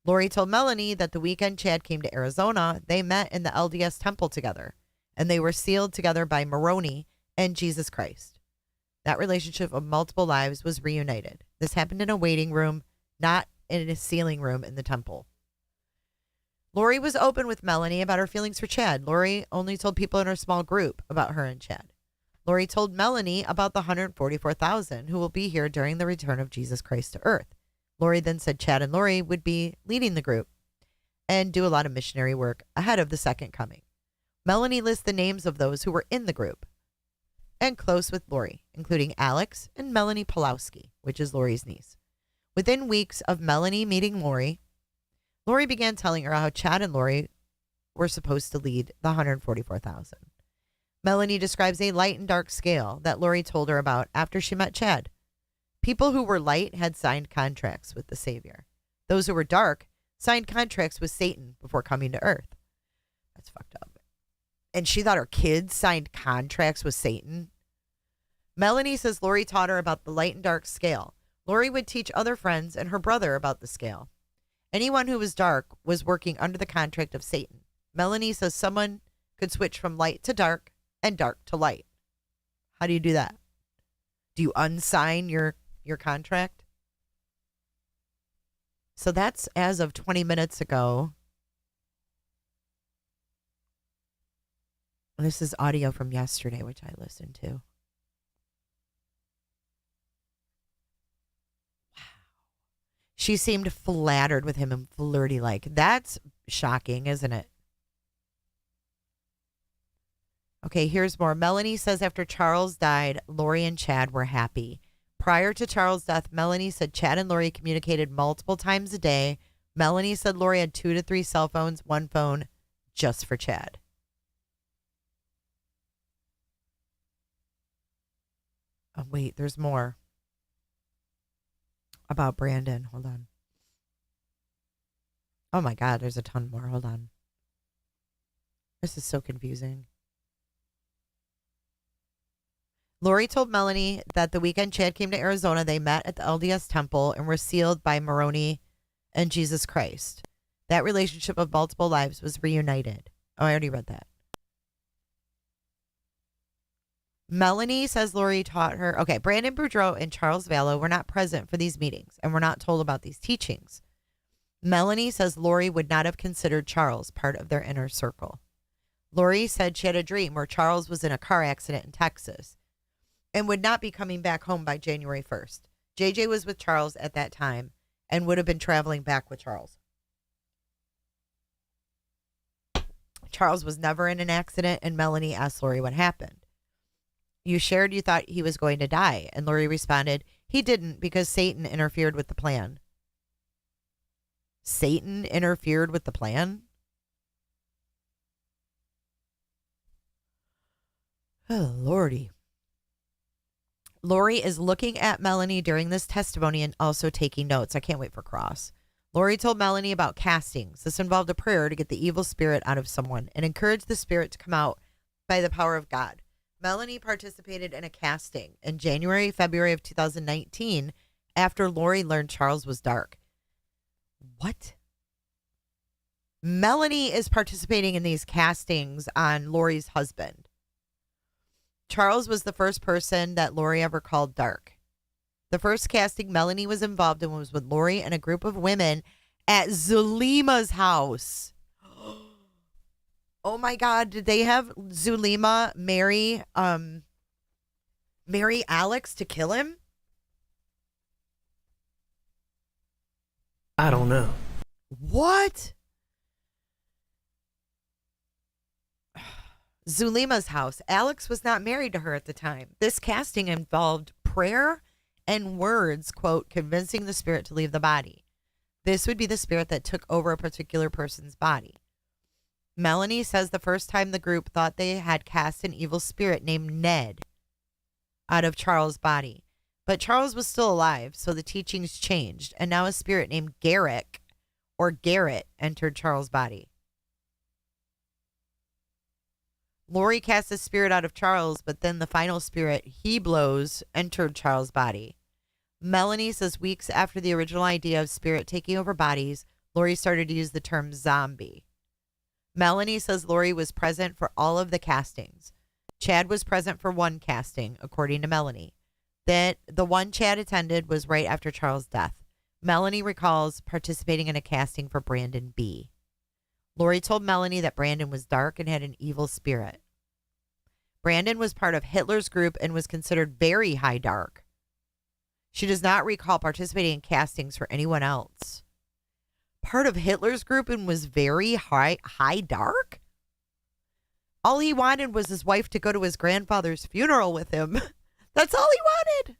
Lori told Melanie that the weekend Chad came to Arizona, they met in the LDS temple together, and they were sealed together by Moroni and Jesus Christ. That relationship of multiple lives was reunited. This happened in a waiting room, not in a sealing room in the temple. Lori was open with Melanie about her feelings for Chad. Lori only told people in her small group about her and Chad. Lori told Melanie about the 144,000 who will be here during the return of Jesus Christ to earth. Lori then said Chad and Lori would be leading the group and do a lot of missionary work ahead of the second coming. Melanie lists the names of those who were in the group and close with Lori, including Alex and Melanie Pulowski, which is Lori's niece. Within weeks of Melanie meeting Lori, Lori began telling her how Chad and Lori were supposed to lead the 144,000. Melanie describes a light and dark scale that Lori told her about after she met Chad. People who were light had signed contracts with the Savior. Those who were dark signed contracts with Satan before coming to earth. That's fucked up. And she thought her kids signed contracts with Satan. Melanie says Lori taught her about the light and dark scale. Lori would teach other friends and her brother about the scale. Anyone who was dark was working under the contract of Satan. Melanie says someone could switch from light to dark and dark to light. How do you do that? Do you unsign your contract? So that's as of 20 minutes ago. This is audio from yesterday, which I listened to. Wow. She seemed flattered with him and flirty-like. That's shocking, isn't it? Okay, here's more. Melanie says after Charles died, Lori and Chad were happy. Prior to Charles' death, Melanie said Chad and Lori communicated multiple times a day. Melanie said Lori had 2 to 3 cell phones, one phone just for Chad. Oh, wait, there's more about Brandon. Hold on. Oh my God, there's a ton more. Hold on. This is so confusing. Lori told Melanie that the weekend Chad came to Arizona, they met at the LDS temple and were sealed by Moroni and Jesus Christ. That relationship of multiple lives was reunited. Oh, I already read that. Melanie says Lori taught her. Okay, Brandon Boudreaux and Charles Vallow were not present for these meetings and were not told about these teachings. Melanie says Lori would not have considered Charles part of their inner circle. Lori said she had a dream where Charles was in a car accident in Texas and would not be coming back home by January 1st. JJ was with Charles at that time and would have been traveling back with Charles. Charles was never in an accident, and Melanie asked Lori what happened. You shared you thought he was going to die, and Lori responded, he didn't because Satan interfered with the plan. Satan interfered with the plan? Oh, Lordy. Lori is looking at Melanie during this testimony and also taking notes. I can't wait for Cross. Lori told Melanie about castings. This involved a prayer to get the evil spirit out of someone and encourage the spirit to come out by the power of God. Melanie participated in a casting in January, February of 2019 after Lori learned Charles was dark. What? Melanie is participating in these castings on Lori's husband. Charles was the first person that Lori ever called dark. The first casting Melanie was involved in was with Lori and a group of women at Zulima's house. Oh my God, did they have Zulima marry Alex to kill him? I don't know. What? Zulima's house. Alex was not married to her at the time. This casting involved prayer and words, quote, convincing the spirit to leave the body. This would be the spirit that took over a particular person's body. Melanie says the first time the group thought they had cast an evil spirit named Ned out of Charles' body. But Charles was still alive, so the teachings changed, and now a spirit named Garrick or Garrett entered Charles' body. Lori cast the spirit out of Charles, but then the final spirit he blows entered Charles' body. Melanie says weeks after the original idea of spirit taking over bodies, Lori started to use the term zombie. Melanie says Lori was present for all of the castings. Chad was present for one casting, according to Melanie. Then the one Chad attended was right after Charles' death. Melanie recalls participating in a casting for Brandon B. Lori told Melanie that Brandon was dark and had an evil spirit. Brandon was part of Hitler's group and was considered very high dark. She does not recall participating in castings for anyone else. Part of Hitler's group and was very high dark? All he wanted was his wife to go to his grandfather's funeral with him. That's all he wanted.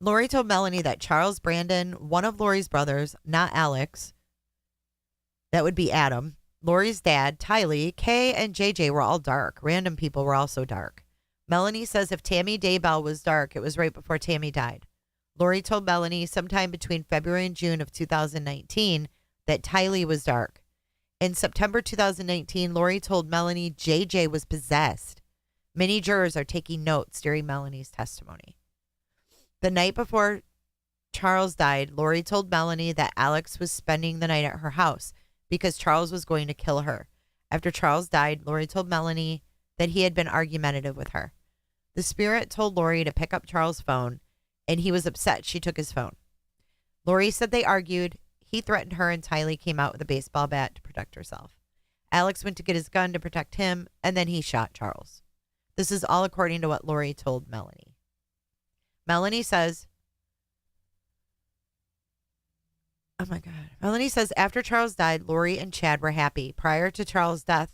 Lori told Melanie that Charles Brandon, one of Lori's brothers, not Alex, that would be Adam, Lori's dad, Tylee, Kay, and JJ were all dark. Random people were also dark. Melanie says if Tammy Daybell was dark, it was right before Tammy died. Lori told Melanie sometime between February and June of 2019 that Tylee was dark. In September 2019, Lori told Melanie JJ was possessed. Many jurors are taking notes during Melanie's testimony. The night before Charles died, Lori told Melanie that Alex was spending the night at her house because Charles was going to kill her. After Charles died, Lori told Melanie that he had been argumentative with her. The spirit told Lori to pick up Charles' phone, and he was upset she took his phone. Lori said they argued. He threatened her, and Tylee came out with a baseball bat to protect herself. Alex went to get his gun to protect him, and then he shot Charles. This is all according to what Lori told Melanie. Melanie says, oh my God. Melanie says after Charles died, Lori and Chad were happy. Prior to Charles' death,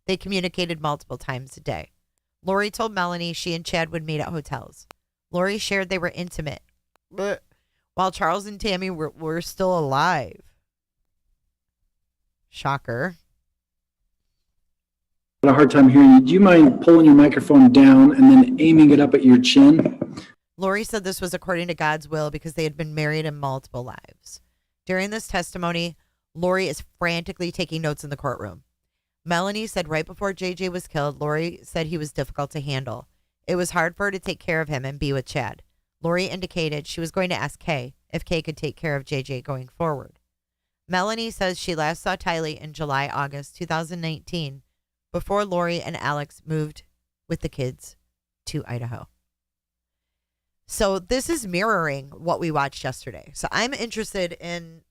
they communicated multiple times a day. Lori told Melanie she and Chad would meet at hotels. Lori shared they were intimate, while Charles and Tammy were still alive. Shocker. a hard time hearing you. Do you mind pulling your microphone down and then aiming it up at your chin? Lori said this was according to God's will because they had been married in multiple lives. During this testimony, Lori is frantically taking notes in the courtroom. Melanie said right before JJ was killed, Lori said he was difficult to handle. It was hard for her to take care of him and be with Chad. Lori indicated she was going to ask Kay if Kay could take care of JJ going forward. Melanie says she last saw Tylee in July-August 2019 before Lori and Alex moved with the kids to Idaho. So this is mirroring what we watched yesterday. So I'm interested in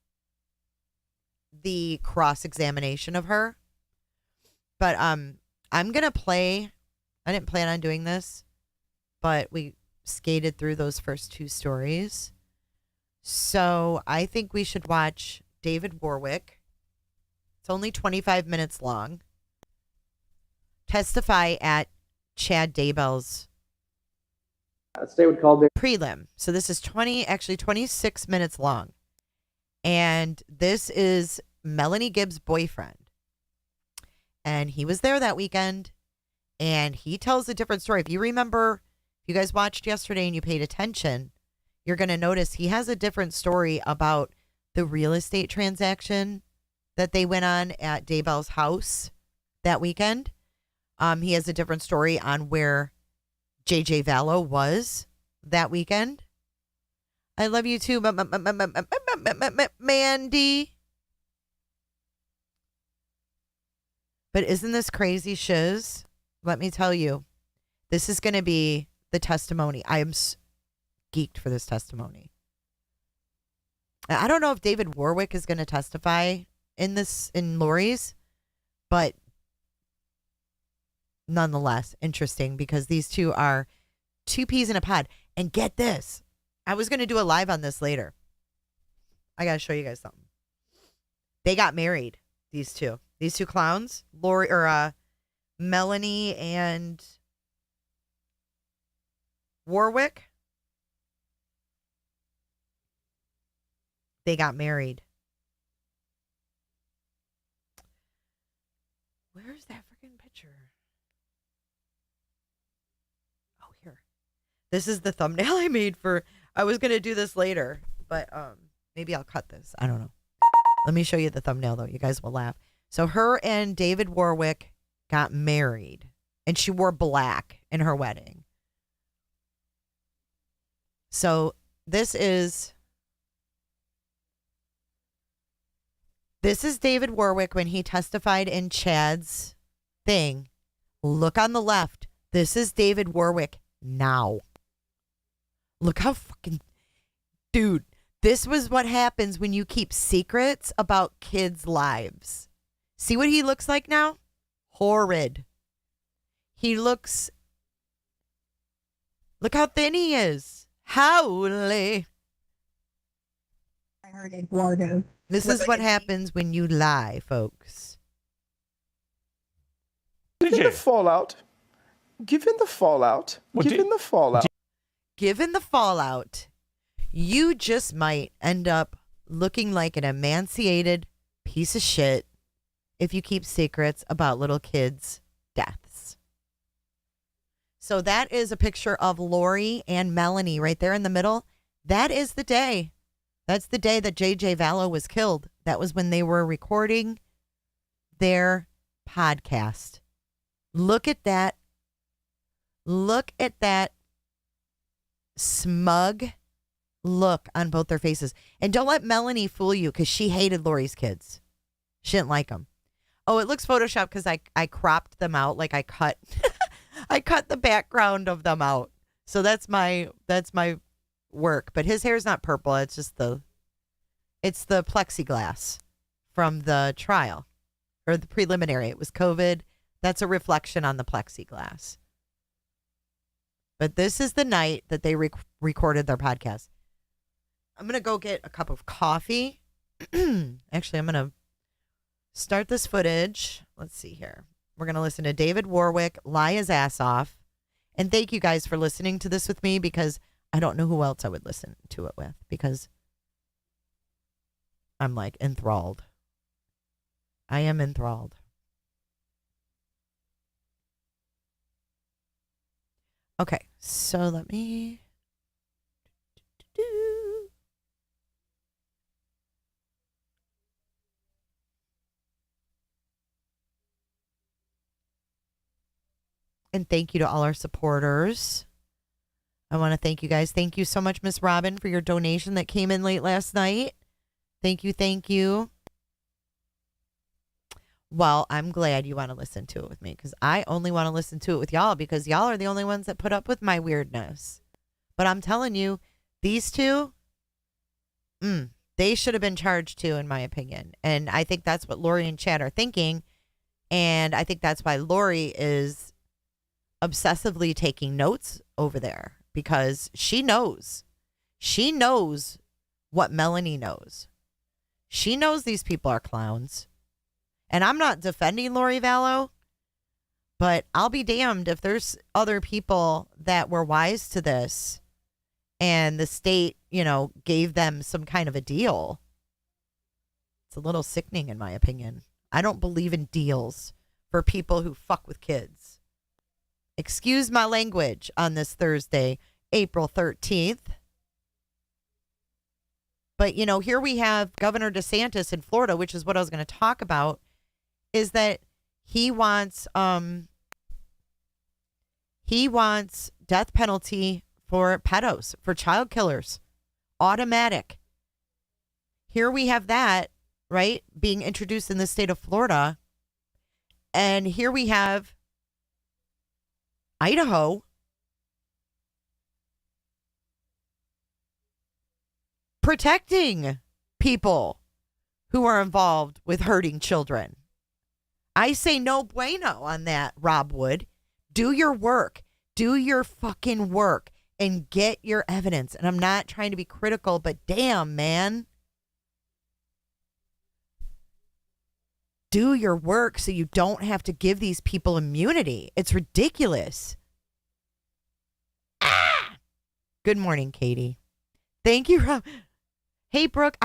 the cross-examination of her. But I'm going to play, I didn't plan on doing this, but we skated through those first two stories. So I think we should watch David Warwick. It's only 25 minutes long. Testify at Chad Daybell's prelim. So this is 26 minutes long. And this is Melanie Gibbs' boyfriend. And he was there that weekend. And he tells a different story. If you remember, if you guys watched yesterday and you paid attention, you're going to notice he has a different story about the real estate transaction that they went on at Daybell's house that weekend. He has a different story on where JJ Vallow was that weekend. I love you too, Mandy. But isn't this crazy shiz? Let me tell you, this is going to be the testimony. I am geeked for this testimony. I don't know if David Warwick is going to testify in Lori's, but nonetheless, interesting because these two are two peas in a pod. And get this, I was going to do a live on this later. I got to show you guys something. They got married, these two clowns, Melanie and Warwick. They got married. Where's that freaking picture? Oh, here. This is the thumbnail I made for, I was going to do this later, but maybe I'll cut this. I don't know. Let me show you the thumbnail, though. You guys will laugh. So her and David Warwick got married, and she wore black in her wedding. So this is David Warwick when he testified in Chad's thing. Look on the left. This is David Warwick now. Look how fucking... Dude, this was what happens when you keep secrets about kids' lives. See what he looks like now? Horrid. He looks... Look how thin he is. Holy. I heard Eduardo. This is what happens when you lie, folks. Given the fallout, given the fallout, you just might end up looking like an emaciated piece of shit if you keep secrets about little kids' deaths. So that is a picture of Lori and Melanie right there in the middle. That is the day. That's the day that JJ Vallow was killed. That was when they were recording their podcast. Look at that. Look at that smug look on both their faces. And don't let Melanie fool you because she hated Lori's kids. She didn't like them. Oh, it looks Photoshopped because I cropped them out. Like I cut I cut the background of them out. So that's my work. But his hair is not purple. It's just the plexiglass from the trial or the preliminary. It was COVID. That's a reflection on the plexiglass. But this is the night that they recorded their podcast. I'm going to go get a cup of coffee. Actually, I'm going to start this footage. Let's see here. We're going to listen to David Warwick lie his ass off. And thank you guys for listening to this with me because I don't know who else I would listen to it with because I'm like enthralled. I am enthralled. Okay, so let me. And thank you to all our supporters. I want to thank you guys. Thank you so much, Miss Robin, for your donation that came in late last night. Thank you. Thank you. Well, I'm glad you want to listen to it with me because I only want to listen to it with y'all because y'all are the only ones that put up with my weirdness. But I'm telling you, these two, they should have been charged too, in my opinion. And I think that's what Lori and Chad are thinking. And I think that's why Lori is obsessively taking notes over there because she knows. She knows what Melanie knows. She knows these people are clowns. And I'm not defending Lori Vallow, but I'll be damned if there's other people that were wise to this and the state, gave them some kind of a deal. It's a little sickening in my opinion. I don't believe in deals for people who fuck with kids. Excuse my language on this Thursday, April 13th. But, here we have Governor DeSantis in Florida, which is what I was going to talk about, is that he wants death penalty for pedos, for child killers, automatic. Here we have that, right, being introduced in the state of Florida. And here we have Idaho protecting people who are involved with hurting children. I say no bueno on that, Rob Wood. Do your work. Do your fucking work and get your evidence. And I'm not trying to be critical, but damn, man. Do your work so you don't have to give these people immunity. It's ridiculous. Good morning, Katie. Thank you, Rob. Hey, Brooke,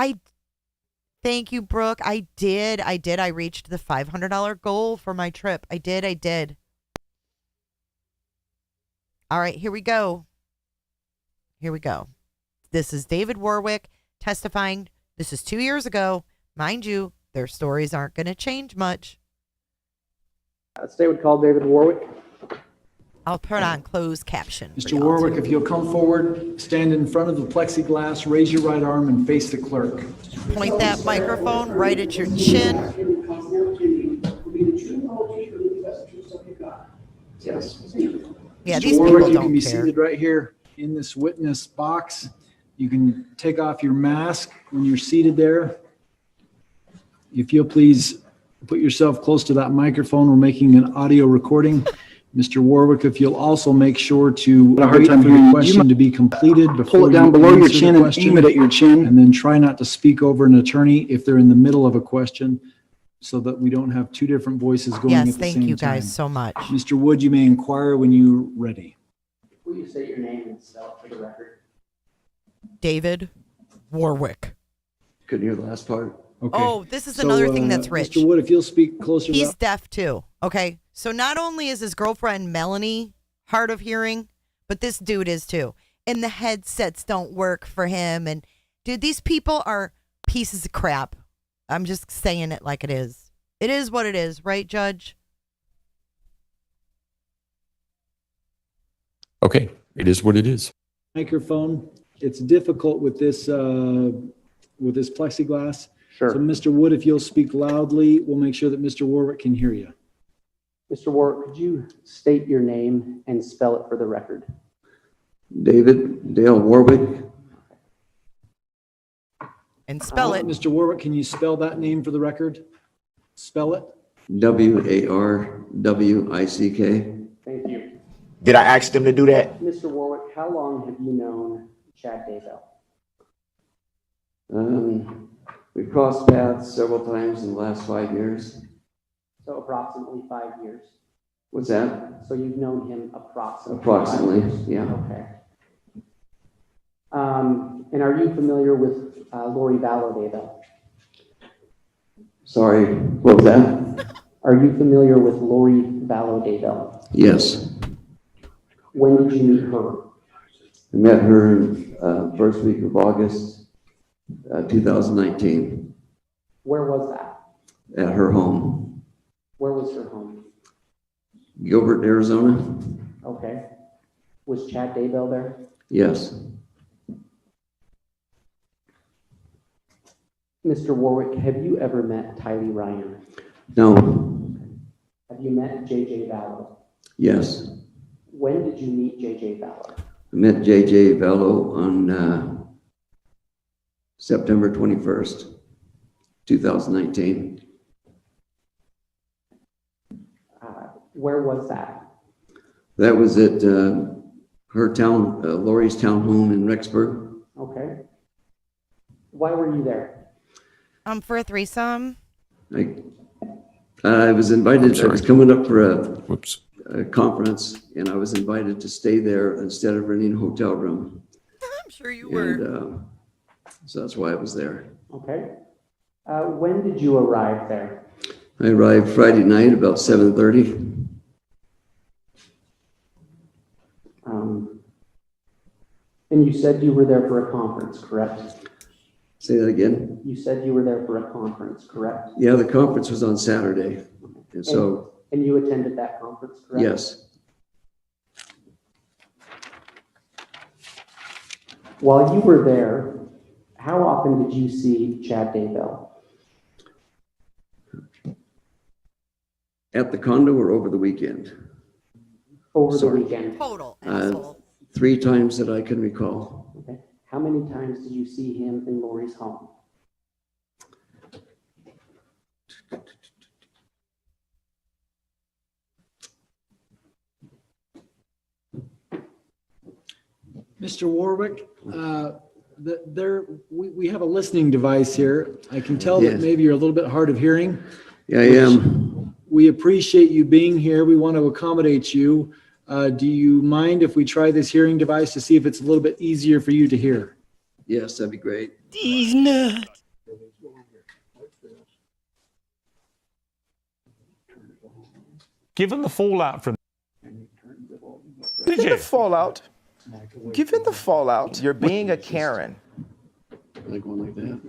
thank you, Brooke. I did. I reached the $500 goal for my trip. I did. All right, here we go. This is David Warwick testifying. This is 2 years ago. Mind you, their stories aren't going to change much. State would call David Warwick. I'll put on closed caption. Mr. Warwick, if you'll come forward, stand in front of the plexiglass, raise your right arm, and face the clerk. Point that microphone right at your chin. Yes. Yeah, Mr. these Warwick, people you don't can be care. seated right here in this witness box. You can take off your mask when you're seated there. If you'll please put yourself close to that microphone, we're making an audio recording. Mr. Warwick, if you'll also make sure to wait for the question to be completed before pull it down you below your answer the chin and question, aim it at your chin. and then try not to speak over an attorney if they're in the middle of a question, so that we don't have two different voices going at the Yes, same time. thank you guys so much. Mr. Wood, you may inquire when you're ready. Will you state your name and spell it for the record? David Warwick. Couldn't hear the last part. Okay. Oh, this is another thing that's rich. Mr. Wood, if you'll speak closer to He's that. deaf too. Okay. So not only is his girlfriend Melanie hard of hearing, but this dude is too. And the headsets don't work for him. And dude, these people are pieces of crap. I'm just saying it like it is. It is what it is, right, Judge? Okay, it is what it is. Microphone. It's difficult with this plexiglass. Sure. So Mr. Wood, if you'll speak loudly, we'll make sure that Mr. Warwick can hear you. Mr. Warwick, could you state your name and spell it for the record? David Dale Warwick. And spell it. Mr. Warwick, can you spell that name for the record? Spell it. Warwick. Thank you. Did I ask them to do that? Mr. Warwick, how long have you known Chad Daybell? We've crossed paths several times in the last 5 years. So approximately 5 years. What's that? So you've known him approximately 5 Approximately, years. yeah. Okay. And are you familiar with Lori Daybell? Sorry, what was that? Are you familiar with Lori Daybell? Yes. When did you meet her? I met her in first week of August 2019 Where was that? at her home, Where was her home? Gilbert, Arizona. Okay. Was Chad Daybell there? Yes. Mr. Warwick, have you ever met Tylee Ryan? No. Have you met JJ Vallow? Yes. When did you meet JJ Vallow? I met JJ Vallow on September 21st, 2019. Where was that? That was at her town, Lori's town home in Rexburg. Okay. Why were you there? For a threesome. I was invited, I was coming up for a conference, and I was invited to stay there instead of renting a hotel room. I'm sure you were. And so that's why I was there. Okay. When did you arrive there? I arrived Friday night about 7:30. And you said you were there for a conference, correct? Say that again? You said you were there for a conference, correct? Yeah, the conference was on Saturday. And so, And you attended that conference, correct? yes. While you were there, how often did you see Chad Daybell? At the condo or over the weekend? Over Sorry. the weekend. Total. 3 times that I can recall. Okay. How many times did you see him in Lori's home? Mr. Warwick, we have a listening device here. I can tell that Yes. maybe you're a little bit hard of hearing. Yeah, I am. We appreciate you being here. We want to accommodate you. Do you mind if we try this hearing device to see if it's a little bit easier for you to hear? Yes, that'd be great. These nuts. Given the fallout from Given the fallout. Given the fallout. You're being a Karen. Like one like that.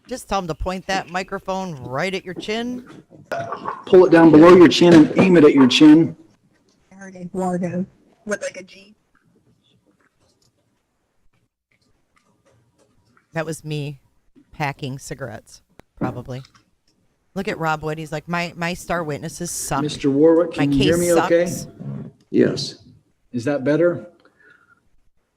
Just tell him to point that microphone right at your chin. Pull it down below your chin and aim it at your chin. I heard Eduardo with like a G. That was me packing cigarettes, probably. Look at Rob Wood. He's like, my star witnesses suck. Mr. Warwick, My can you hear case me okay? sucks. Yes. Is that better?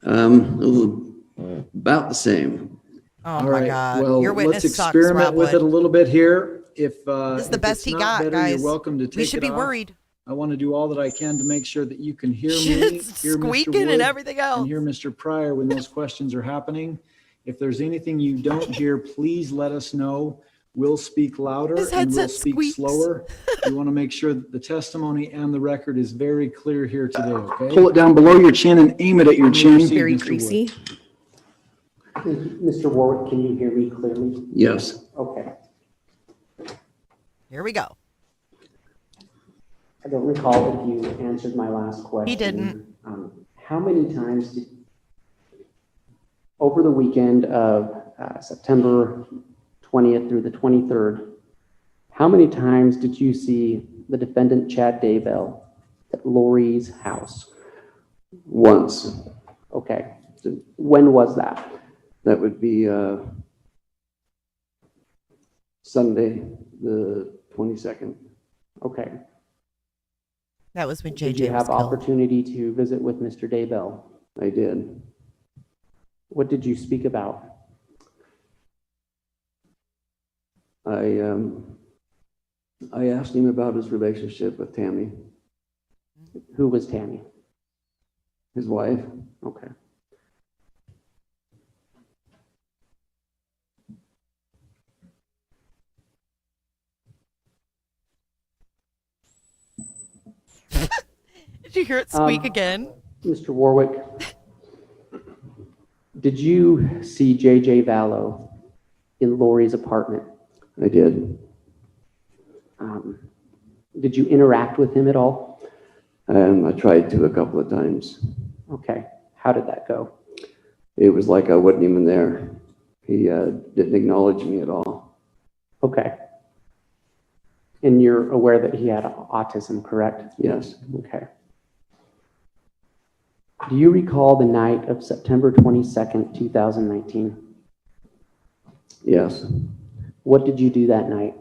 About the same. Oh All my right. God. Well, Your witness let's sucks, experiment Rob with Wood. it a little bit here. If This is the if best it's he not got, better, guys. You're welcome to take We should it be off. worried. I want to do all that I can to make sure that you can hear me, Shit's hear Mr. squeaking Wood, and everything else. and hear Mr. Pryor when those questions are happening. If there's anything you don't hear, please let us know. We'll speak louder His and we'll headset speak squeaks. slower. We want to make sure that the testimony and the record is very clear here today, okay? Pull it down below your chin and aim it at your chin. Very greasy. Mr. Warwick, can you hear me clearly? Yes. Okay. Here we go. I don't recall if you answered my last question. He didn't. How many times over the weekend of September 20th through the 23rd, how many times did you see the defendant Chad Daybell at Lori's house? Once. Okay. So when was that? That would be Sunday, the 22nd. Okay. That was when JJ Did you was have killed. opportunity to visit with Mr. Daybell? I did. What did you speak about? I asked him about his relationship with Tammy, Who was Tammy? his wife. Okay. Did you hear it squeak again? Mr. Warwick, did you see JJ Vallow in Lori's apartment? I did. Did you interact with him at all? I tried to a couple of times. Okay. How did that go? It was like I wasn't even there. He didn't acknowledge me at all. Okay. And you're aware that he had autism, correct? Yes. Okay. Do you recall the night of September 22nd, 2019? Yes. What did you do that night?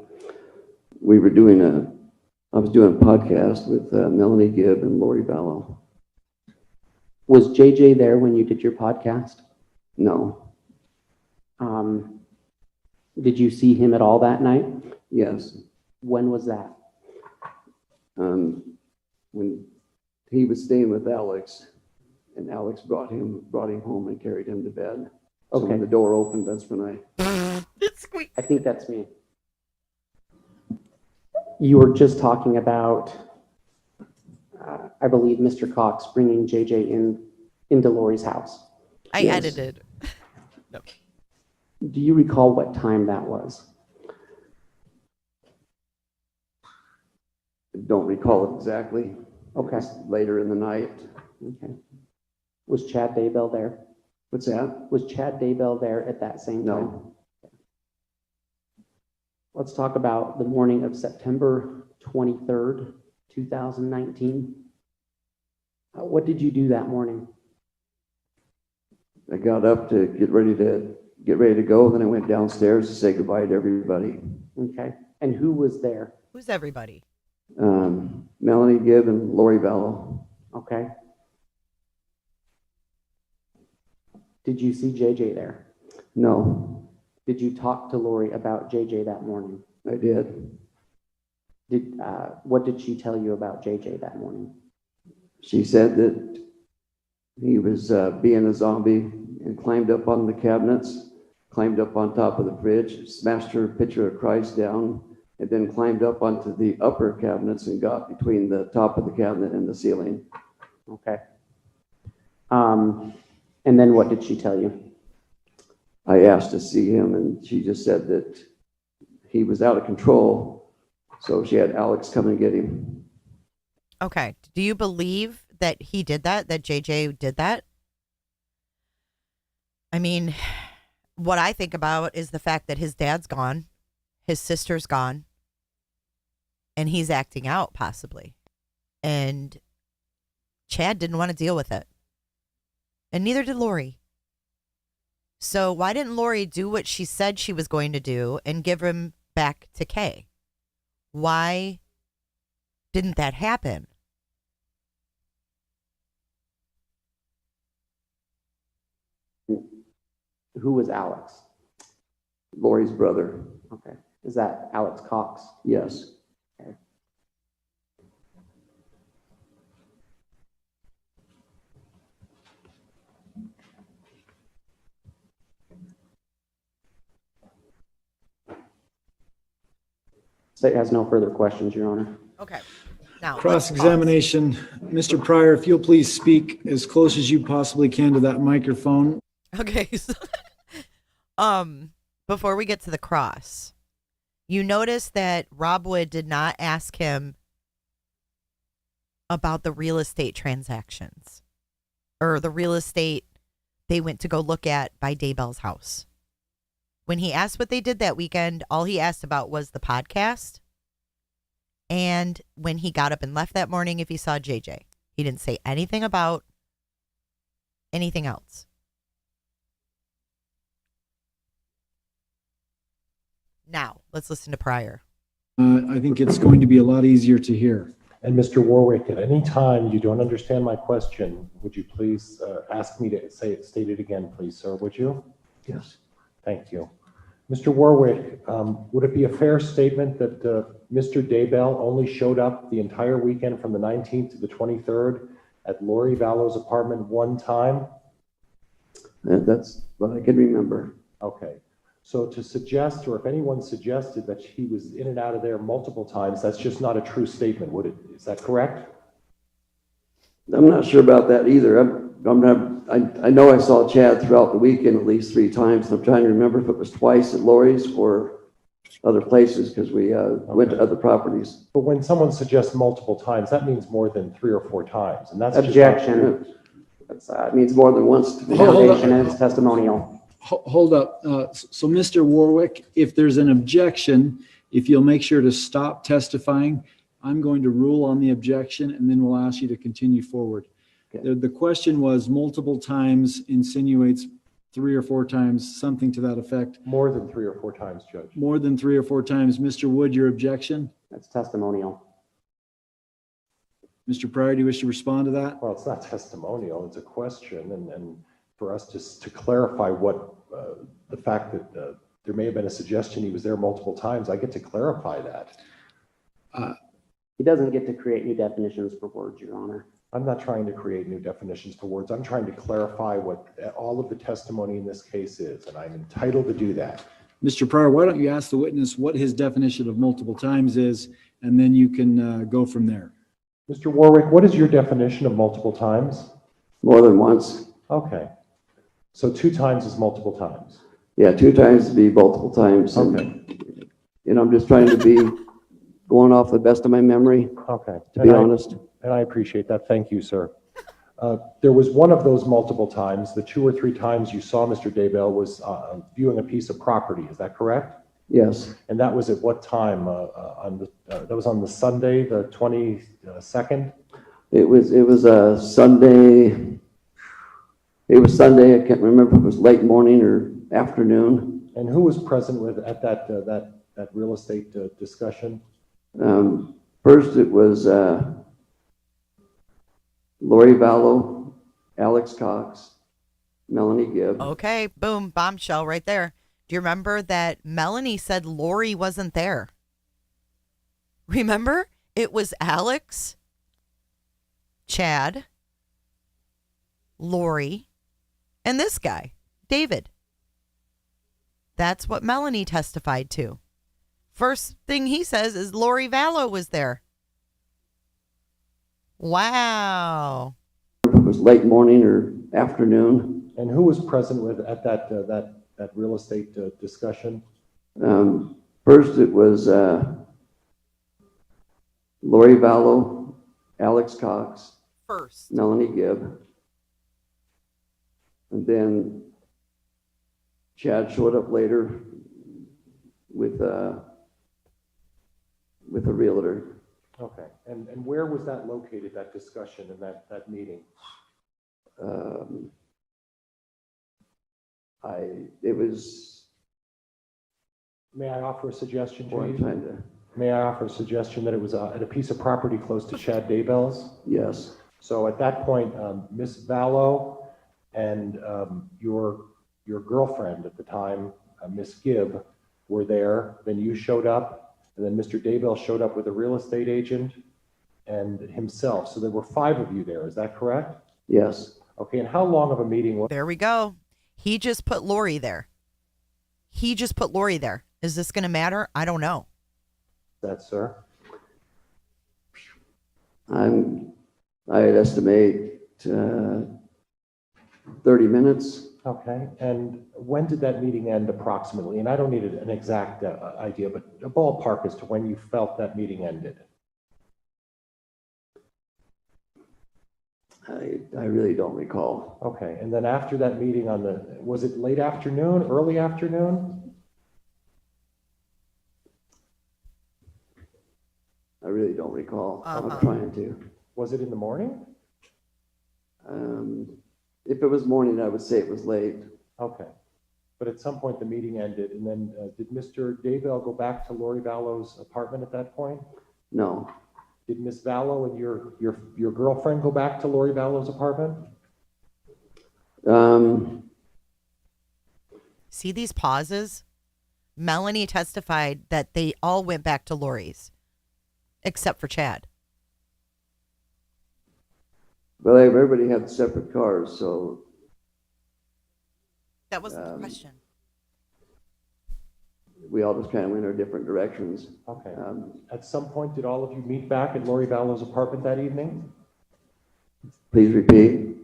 I was doing a podcast with Melanie Gibb and Lori Vallow. Was JJ there when you did your podcast? No. Did you see him at all that night? Yes. When was that? When he was staying with Alex, and Alex brought him home and carried him to bed. So Okay. when the door opened, that's when I think that's me. You were just talking about, I believe, Mr. Cox bringing JJ into Lori's house. I edited. Do you recall what time that was? Don't recall it exactly. Okay. It's later in the night. Okay. Was Chad Daybell there? What's that? Was Chad Daybell there at that same time? No. Let's talk about the morning of September 23rd, 2019. What did you do that morning? I got up to get ready to go. Then I went downstairs to say goodbye to everybody. Okay. And who was there? Who's everybody? Melanie Gibb and Lori Vallow. Okay. Did you see JJ there? No. Did you talk to Lori about JJ that morning? I did. What did she tell you about JJ that morning? She said that he was being a zombie and climbed up on the cabinets, climbed up on top of the fridge, smashed her picture of Christ down, and then climbed up onto the upper cabinets and got between the top of the cabinet and the ceiling. Okay. And then what did she tell you? I asked to see him, and she just said that he was out of control, so she had Alex come and get him. Okay. Do you believe that he did that JJ did that? I mean, what I think about is the fact that his dad's gone, his sister's gone, and he's acting out possibly. And Chad didn't want to deal with it. And neither did Lori. So why didn't Lori do what she said she was going to do and give him back to Kay? Why didn't that happen? Who was Alex? Lori's brother. Okay. Is that Alex Cox? Yes. Okay. State has no further questions, Your Honor. Okay. Now, Cross-examination. Mr. Pryor, if you'll please speak as close as you possibly can to that microphone. Okay. So, before we get to the cross, you notice that Rob Wood did not ask him about the real estate transactions or the real estate they went to go look at by Daybell's house. When he asked what they did that weekend, all he asked about was the podcast. And when he got up and left that morning, if he saw JJ, he didn't say anything about anything else. Now, let's listen to Pryor. I think it's going to be a lot easier to hear. And Mr. Warwick, at any time you don't understand my question, would you please ask me to state it again, please, sir, would you? Yes. Thank you. Mr. Warwick, would it be a fair statement that Mr. Daybell only showed up the entire weekend from the 19th to the 23rd at Lori Vallow's apartment one time? That's what I can remember. Okay. So to suggest, or if anyone suggested that he was in and out of there multiple times, that's just not a true statement, would it? Is that correct? I'm not sure about that either. I know I saw Chad throughout the weekend at least 3 times. I'm trying to remember if it was twice at Lori's or other places because we went to other properties. But when someone suggests multiple times, that means more than 3 or 4 times, and that's Objection. It means more than once to the Hold up. foundation, and it's testimonial. Hold up. So Mr. Warwick, if there's an objection, if you'll make sure to stop testifying, I'm going to rule on the objection and then we'll ask you to continue forward. Okay. The question was multiple times insinuates 3 or 4 times, something to that effect. More than 3 or 4 times, Judge. More than 3 or 4 times. Mr. Wood, your objection? That's testimonial. Mr. Pryor, do you wish to respond to that? Well, it's not testimonial, it's a question, and for us to clarify what the fact that there may have been a suggestion he was there multiple times, I get to clarify that. He doesn't get to create new definitions for words, Your Honor. I'm not trying to create new definitions for words. I'm trying to clarify what all of the testimony in this case is, and I'm entitled to do that. Mr. Pryor, why don't you ask the witness what his definition of multiple times is, and then you can go from there. Mr. Warwick, what is your definition of multiple times? More than once. Okay. So 2 times is multiple times. Yeah, 2 times to be multiple times. Okay. And I'm just trying to be going off the best of my memory. Okay. To be honest. And I appreciate that. Thank you, sir. There was one of those multiple times, the 2 or 3 times you saw Mr. Daybell was viewing a piece of property. Is that correct? Yes. And that was at what time? That was on the Sunday, the 22nd? It was a Sunday. It was Sunday. I can't remember if it was late morning or afternoon. And who was present at that real estate discussion? First, it was Lori Vallow, Alex Cox, Melanie Gibb. Okay, boom, bombshell right there. Do you remember that Melanie said Lori wasn't there? Remember? It was Alex, Chad, Lori, and this guy, David. That's what Melanie testified to. First thing he says is Lori Vallow was there. Wow. It was late morning or afternoon. And who was present at that real estate discussion? First, it was Lori Vallow, Alex Cox, first, Melanie Gibb, and then Chad showed up later with a realtor. Okay. And where was that located, that discussion and that meeting? It was. May I offer a suggestion, Well, I'm Chief? trying to. May I offer a suggestion that it was at a piece of property close to Chad Daybell's? Yes. So at that point, Miss Vallow and your girlfriend at the time, Miss Gibb, were there. Then you showed up, and then Mr. Daybell showed up with a real estate agent and himself. So there were 5 of you there. Is that correct? Yes. Okay. And how long of a meeting was? There we go. He just put Lori there. He just put Lori there. Is this going to matter? I don't know. That, sir? I'd estimate 30 minutes. Okay. And when did that meeting end approximately? And I don't need an exact idea, but a ballpark as to when you felt that meeting ended. I really don't recall. Okay. And then after that meeting was it late afternoon, early afternoon? I really don't recall. I'm trying to. Was it in the morning? If it was morning, I would say it was late. Okay. But at some point the meeting ended, and then did Mr. Daybell go back to Lori Vallow's apartment at that point? No. Did Miss Vallow and your girlfriend go back to Lori Vallow's apartment? See these pauses? Melanie testified that they all went back to Lori's, except for Chad. Well, everybody had separate cars, so. That wasn't the question. We all just kind of went our different directions. Okay. At some point, did all of you meet back at Lori Vallow's apartment that evening? Please repeat.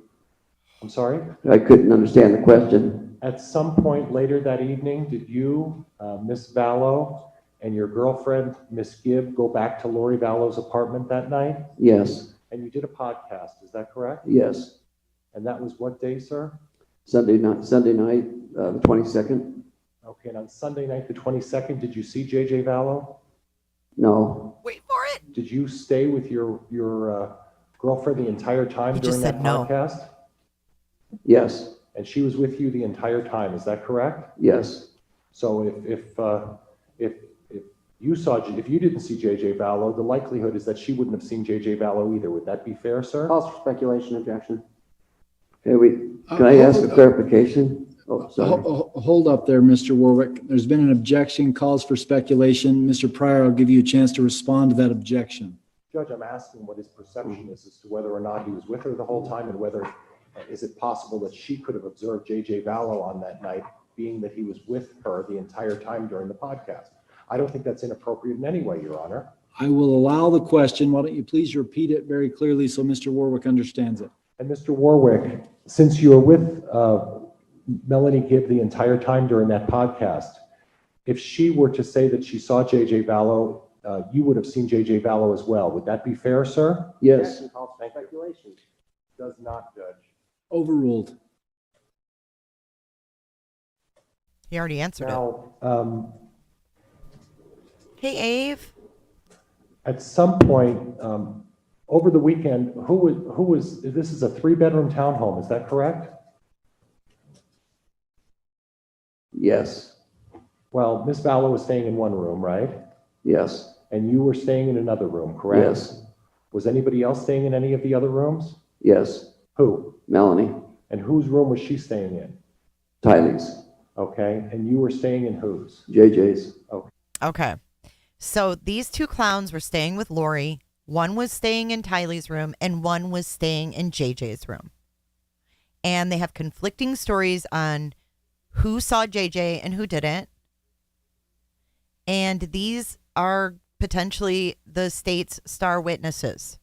I'm sorry? I couldn't understand the question. At some point later that evening, did you, Miss Vallow, and your girlfriend, Miss Gibb, go back to Lori Vallow's apartment that night? Yes, And you did a podcast, is that correct? yes. And that was what day, sir? Sunday night, the 22nd? Okay, and on Sunday night, the 22nd, did you see JJ Vallow? No, Wait for it. Did you stay with your girlfriend the entire time You during just that said no. podcast? yes, And she was with you the entire time, is that correct? yes, So if you didn't see JJ Vallow, the likelihood is that she wouldn't have seen JJ Vallow either. Would that be fair, sir? Calls for speculation, objection. okay, can I ask a clarification? Oh, sorry. Hold up there, Mr. Warwick. There's been an objection, calls for speculation. Mr. Pryor, I'll give you a chance to respond to that objection. Judge, I'm asking what his perception is as to whether or not he was with her the whole time, and whether, is it possible that she could have observed JJ Vallow on that night, being that he was with her the entire time during the podcast? I don't think that's inappropriate in any way, Your Honor. I will allow the question. Why don't you please repeat it very clearly so Mr. Warwick understands it? And Mr. Warwick, since you were with Melanie Gibb the entire time during that podcast, if she were to say that she saw JJ Vallow, you would have seen JJ Vallow as well. Would that be fair, sir? Yes, Calls for speculation. Does not, Judge. Overruled. He already answered it. Now, Hey, Ave. at some point over the weekend, who was, this is a 3-bedroom townhome, is that correct? yes, Well, Miss Vallow was staying in one room, right? yes, And you were staying in another room, correct? yes, Was anybody else staying in any of the other rooms? yes. Who? Melanie, And whose room was she staying in? Tylee's, Okay, and you were staying in whose? JJ's. Okay. So these two clowns were staying with Lori. One was staying in Tylee's room and one was staying in JJ's room. And they have conflicting stories on who saw JJ and who didn't. And these are potentially the state's star witnesses.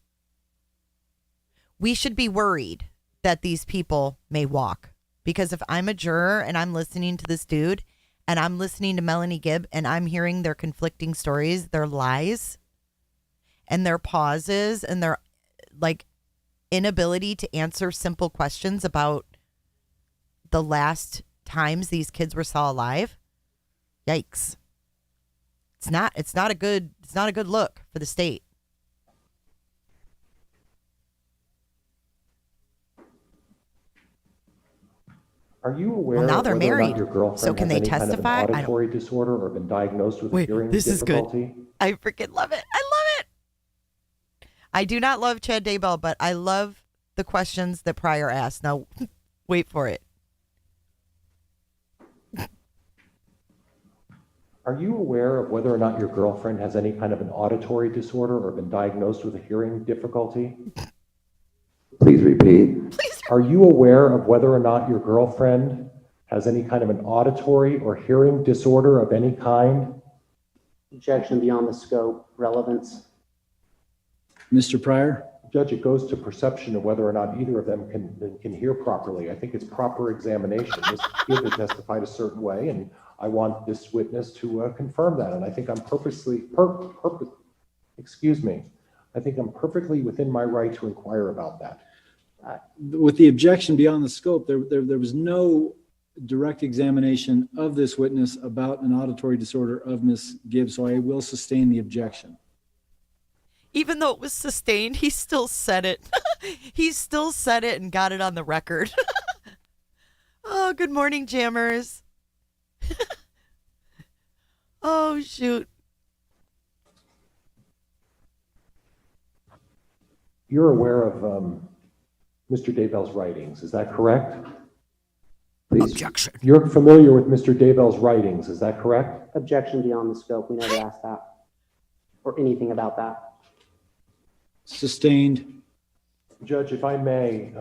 We should be worried that these people may walk. Because if I'm a juror and I'm listening to this dude and I'm listening to Melanie Gibb and I'm hearing their conflicting stories, their lies and their pauses and their like inability to answer simple questions about the last times these kids were saw alive, yikes. It's not a good look for the state. Are you aware Well, now of they're whether or married, not your girlfriend so can has they any testify? I kind of don't- an auditory disorder or been diagnosed with a hearing this is good. difficulty? I freaking love it. I love it. I do not love Chad Daybell, but I love the questions that Pryor asked. Now, wait for it. Are you aware of whether or not your girlfriend has any kind of an auditory disorder or been diagnosed with a hearing difficulty? Please repeat. Are you aware of whether or not your girlfriend has any kind of an auditory or hearing disorder of any kind? Objection beyond the scope, relevance. Mr. Pryor? Judge, it goes to perception of whether or not either of them can hear properly. I think it's proper examination. Ms. Gibb has testified a certain way, and I want this witness to confirm that. And I think I'm I think I'm perfectly within my right to inquire about that. With the objection beyond the scope, there was no direct examination of this witness about an auditory disorder of Ms. Gibbs, so I will sustain the objection. Even though it was sustained, he still said it. He still said it and got it on the record. Oh, good morning, jammers. Oh, shoot. You're aware of Mr. Daybell's writings, is that correct? Please. Objection. You're familiar with Mr. Daybell's writings, is that correct? Objection beyond the scope. We never asked that or anything about that. Sustained. Judge, if I may,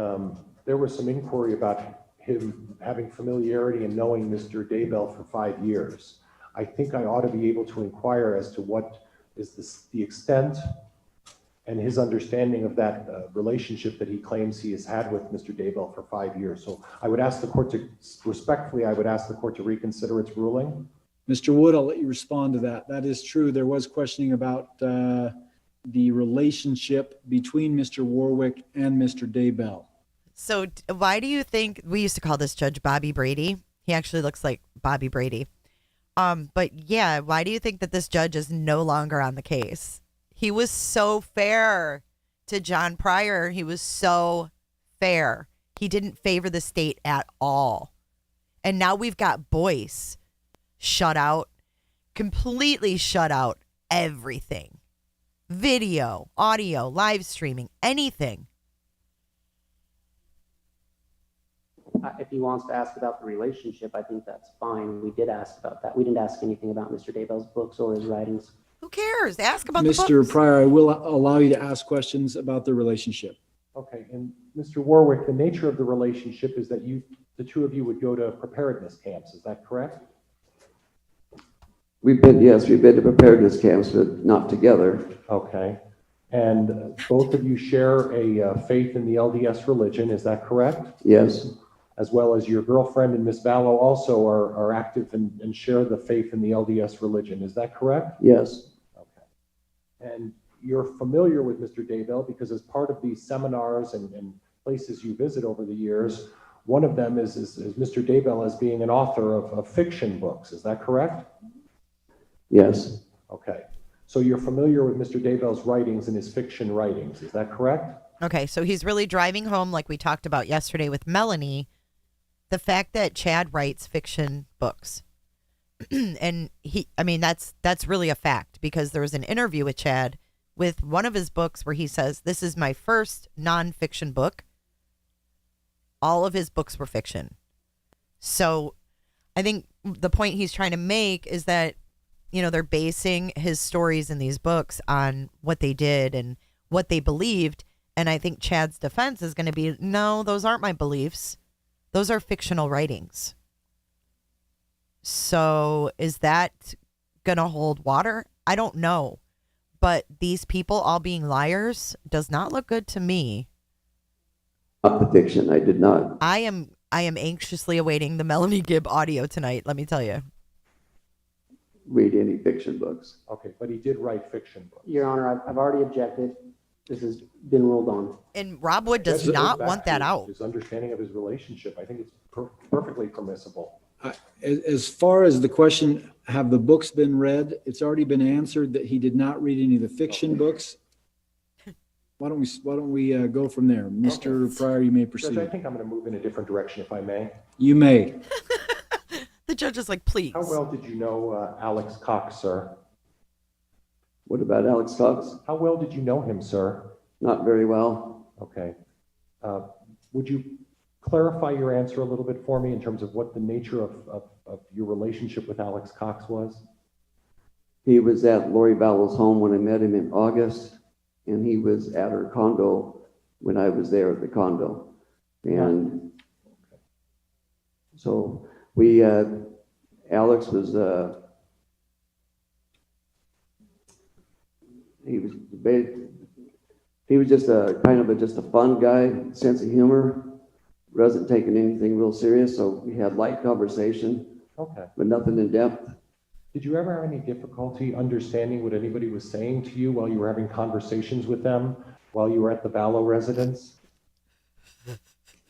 there was some inquiry about him having familiarity and knowing Mr. Daybell for 5 years. I think I ought to be able to inquire as to what is the extent and his understanding of that relationship that he claims he has had with Mr. Daybell for 5 years. So I would ask the court to, respectfully, I would ask the court to reconsider its ruling. Mr. Wood, I'll let you respond to that. That is true. There was questioning about the relationship between Mr. Warwick and Mr. Daybell. So why do you think we used to call this Judge Bobby Brady? He actually looks like Bobby Brady. But yeah, why do you think that this judge is no longer on the case? He was so fair to John Pryor. He was so fair. He didn't favor the state at all. And now we've got Boyce shut out, completely shut out everything. Video, audio, live streaming, anything. If he wants to ask about the relationship, I think that's fine. We did ask about that. We didn't ask anything about Mr. Daybell's books or his writings. Who cares? Ask about the Mr. books. Pryor, I will allow you to ask questions about the relationship. Okay, and Mr. Warwick, the nature of the relationship is that the two of you would go to preparedness camps, is that correct? We've been to preparedness camps, but not together. Okay, and both of you share a faith in the LDS religion, is that correct? Yes. As well as your girlfriend and Miss Vallow also are active and share the faith in the LDS religion, is that correct? Yes. Okay. And you're familiar with Mr. Daybell because as part of these seminars and places you visit over the years, one of them is Mr. Daybell as being an author of fiction books, is that correct? Yes. Okay. So you're familiar with Mr. Daybell's writings and his fiction writings, is that correct? Okay, so he's really driving home, like we talked about yesterday with Melanie, the fact that Chad writes fiction books. And that's really a fact because there was an interview with Chad with one of his books where he says, this is my first nonfiction book. All of his books were fiction. So I think the point he's trying to make is that, they're basing his stories in these books on what they did and what they believed. And I think Chad's defense is going to be, no, those aren't my beliefs. Those are fictional writings. So is that going to hold water? I don't know. But these people all being liars does not look good to me. Not the fiction. I did not. I am anxiously awaiting the Melanie Gibb audio tonight, let me tell you. Read any fiction books. Okay, but he did write fiction books. Your Honor, I've already objected. This has been ruled on. And Rob Wood does not want that out. His understanding of his relationship, I think it's perfectly permissible. As far as the question, have the books been read? It's already been answered that he did not read any of the fiction books. Why don't we go from there? Mr. Pryor, you may proceed. Judge, I think I'm going to move in a different direction if I may. You may. The judge is like, please. How well did you know Alex Cox, sir? What about Alex Cox? How well did you know him, sir? Not very well. Okay. Would you clarify your answer a little bit for me in terms of what the nature of your relationship with Alex Cox was? He was at Lori Vallow's home when I met him in August, and he was at her condo when I was there at the condo. And so Alex was, he was just just a fun guy, sense of humor, wasn't taking anything real serious, so we had light conversation, okay, but nothing in depth. Did you ever have any difficulty understanding what anybody was saying to you while you were having conversations with them while you were at the Vallow residence?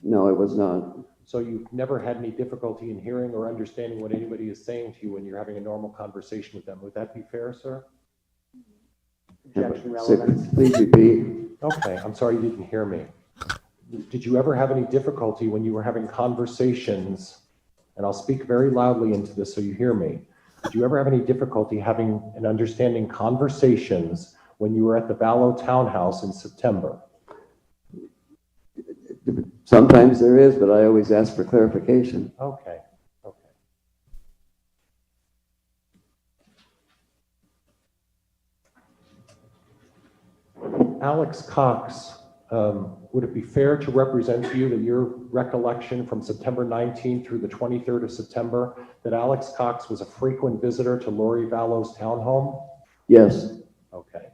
No, it was not. So you've never had any difficulty in hearing or understanding what anybody is saying to you when you're having a normal conversation with them. Would that be fair, sir? Objection relevant. Please repeat. Okay, I'm sorry you didn't hear me. Did you ever have any difficulty when you were having conversations, and I'll speak very loudly into this so you hear me. Did you ever have any difficulty having and understanding conversations when you were at the Vallow townhouse in September? Sometimes there is, but I always ask for clarification. Okay. Alex Cox, would it be fair to represent to you that your recollection from September 19th through the 23rd of September, that Alex Cox was a frequent visitor to Lori Vallow's townhome? Yes. Okay.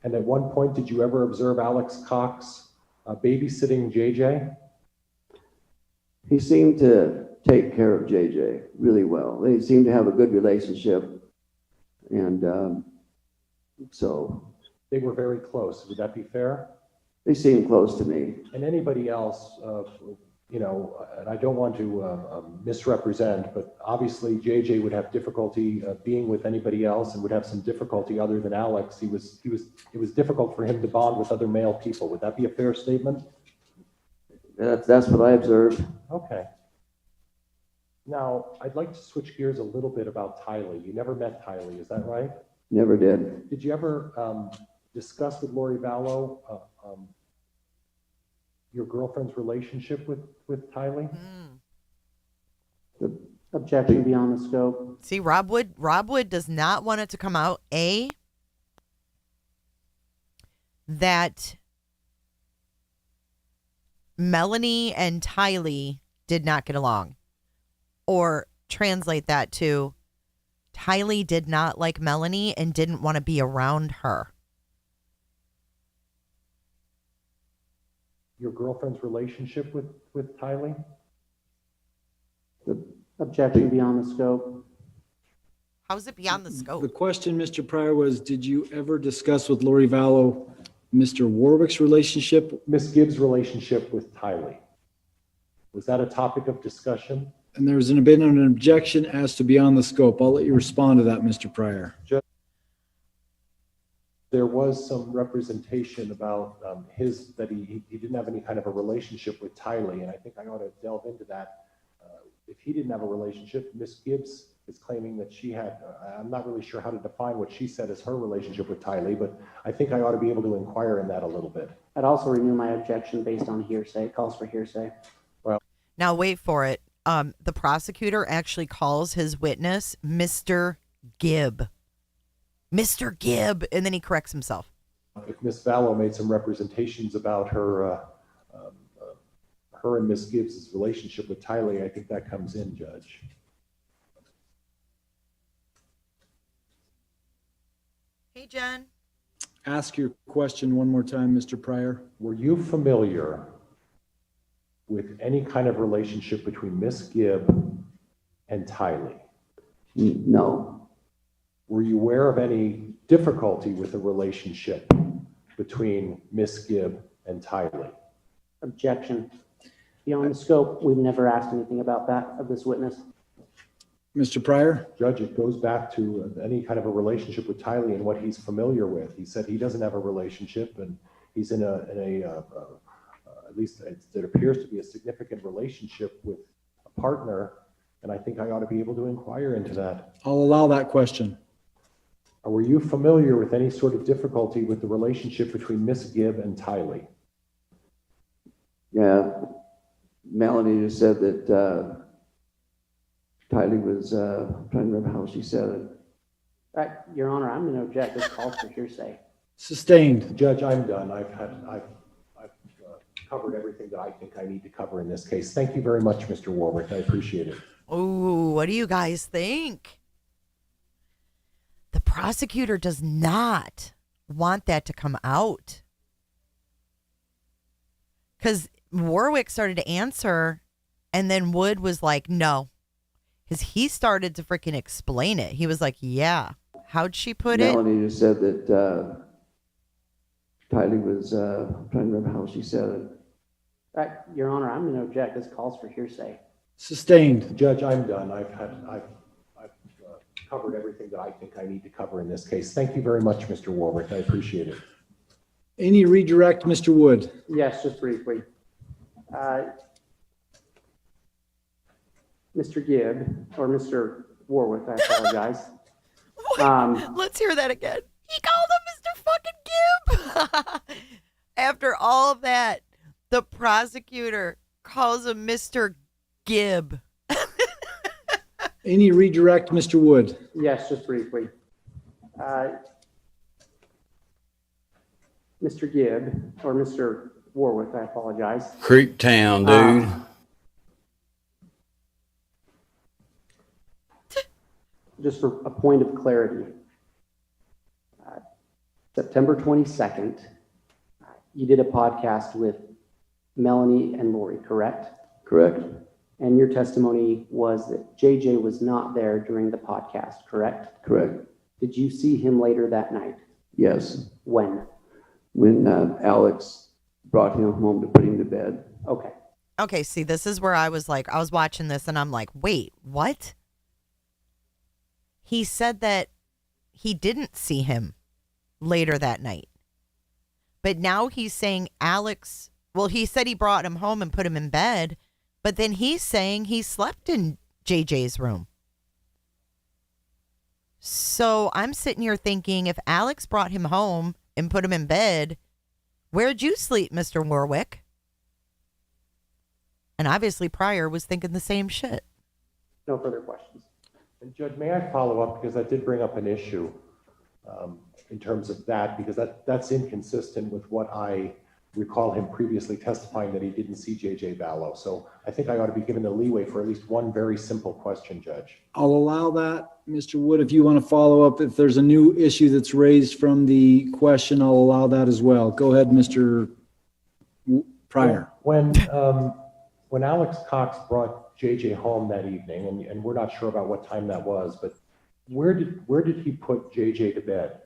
And at one point, did you ever observe Alex Cox babysitting JJ? He seemed to take care of JJ really well. They seemed to have a good relationship. And so. They were very close. Would that be fair? They seemed close to me. And anybody else, you know, and I don't want to misrepresent, but obviously JJ would have difficulty being with anybody else and would have some difficulty other than Alex. It was difficult for him to bond with other male people. Would that be a fair statement? That's what I observed. Okay. Now, I'd like to switch gears a little bit about Tylee. You never met Tylee, is that right? Never did. Did you ever discuss with Lori Vallow your girlfriend's relationship with Tylee? The objection beyond the scope. See, Rob Wood does not want it to come out, A, that Melanie and Tylee did not get along. Or translate that to Tylee did not like Melanie and didn't want to be around her. Your girlfriend's relationship with Tylee? The objection beyond the scope. How's it beyond the scope? The question, Mr. Pryor, was did you ever discuss with Lori Vallow Mr. Warwick's relationship? Miss Gibbs' relationship with Tylee. Was that a topic of discussion? And there's been an objection as to beyond the scope. I'll let you respond to that, Mr. Pryor. There was some representation about that he didn't have any kind of a relationship with Tylee, and I think I ought to delve into that. If he didn't have a relationship, Miss Gibbs is claiming that she had, I'm not really sure how to define what she said as her relationship with Tylee, but I think I ought to be able to inquire in that a little bit. I'd also renew my objection based on hearsay. It calls for hearsay. Well, now wait for it. The prosecutor actually calls his witness Mr. Gibb. Mr. Gibb, and then he corrects himself. If Miss Vallow made some representations about her and Miss Gibbs' relationship with Tylee, I think that comes in, Judge. Hey, Jen. Ask your question one more time, Mr. Pryor. Were you familiar with any kind of relationship between Miss Gibb and Tylee? No. Were you aware of any difficulty with the relationship between Miss Gibb and Tylee? Objection. Beyond the scope, we've never asked anything about that of this witness. Mr. Pryor? Judge, it goes back to any kind of a relationship with Tylee and what he's familiar with. He said he doesn't have a relationship, and he's in at least it appears to be a significant relationship with a partner, and I think I ought to be able to inquire into that. I'll allow that question. Were you familiar with any sort of difficulty with the relationship between Miss Gibb and Tylee? Yeah, Melanie just said that Tylee was, I'm trying to remember how she said it. Right, Your Honor, I'm going to object. This calls for hearsay. Sustained. Judge, I'm done. I've covered everything that I think I need to cover in this case. Thank you very much, Mr. Warwick. I appreciate it. Ooh, what do you guys think? The prosecutor does not want that to come out. Because Warwick started to answer, and then Wood was like, no. Because he started to freaking explain it. He was like, yeah. How'd she put it? Melanie just said that Tylee was, I'm trying to remember how she said it. Right, Your Honor, I'm going to object. This calls for hearsay. Sustained. Judge, I'm done. I've covered everything that I think I need to cover in this case. Thank you very much, Mr. Warwick. I appreciate it. Any redirect, Mr. Wood? Yes, just briefly. Mr. Gibb, or Mr. Warwick, I apologize. Let's hear that again. He called him Mr. fucking Gibb. After all of that, the prosecutor calls him Mr. Gibb. Any redirect, Mr. Wood? Yes, just briefly. Mr. Gibb, or Mr. Warwick, I apologize. Creep Town, dude. Just for a point of clarity, September 22nd, you did a podcast with Melanie and Lori, correct? Correct. And your testimony was that JJ was not there during the podcast, correct? Correct. Did you see him later that night? Yes. When? When Alex brought him home to put him to bed. Okay. Okay, see, this is where I was watching this and I'm like, wait, what? He said that he didn't see him later that night. But now he's saying Alex, well, he said he brought him home and put him in bed, but then he's saying he slept in JJ's room. So I'm sitting here thinking, if Alex brought him home and put him in bed, where'd you sleep, Mr. Warwick? And obviously Pryor was thinking the same shit. No further questions. And Judge, may I follow up, because that did bring up an issue in terms of that, because that's inconsistent with what I recall him previously testifying that he didn't see JJ Vallow. So I think I ought to be given the leeway for at least one very simple question, Judge. I'll allow that. Mr. Wood, if you want to follow up, if there's a new issue that's raised from the question, I'll allow that as well. Go ahead, Mr. Pryor. When Alex Cox brought JJ home that evening, and we're not sure about what time that was, but where did he put JJ to bed?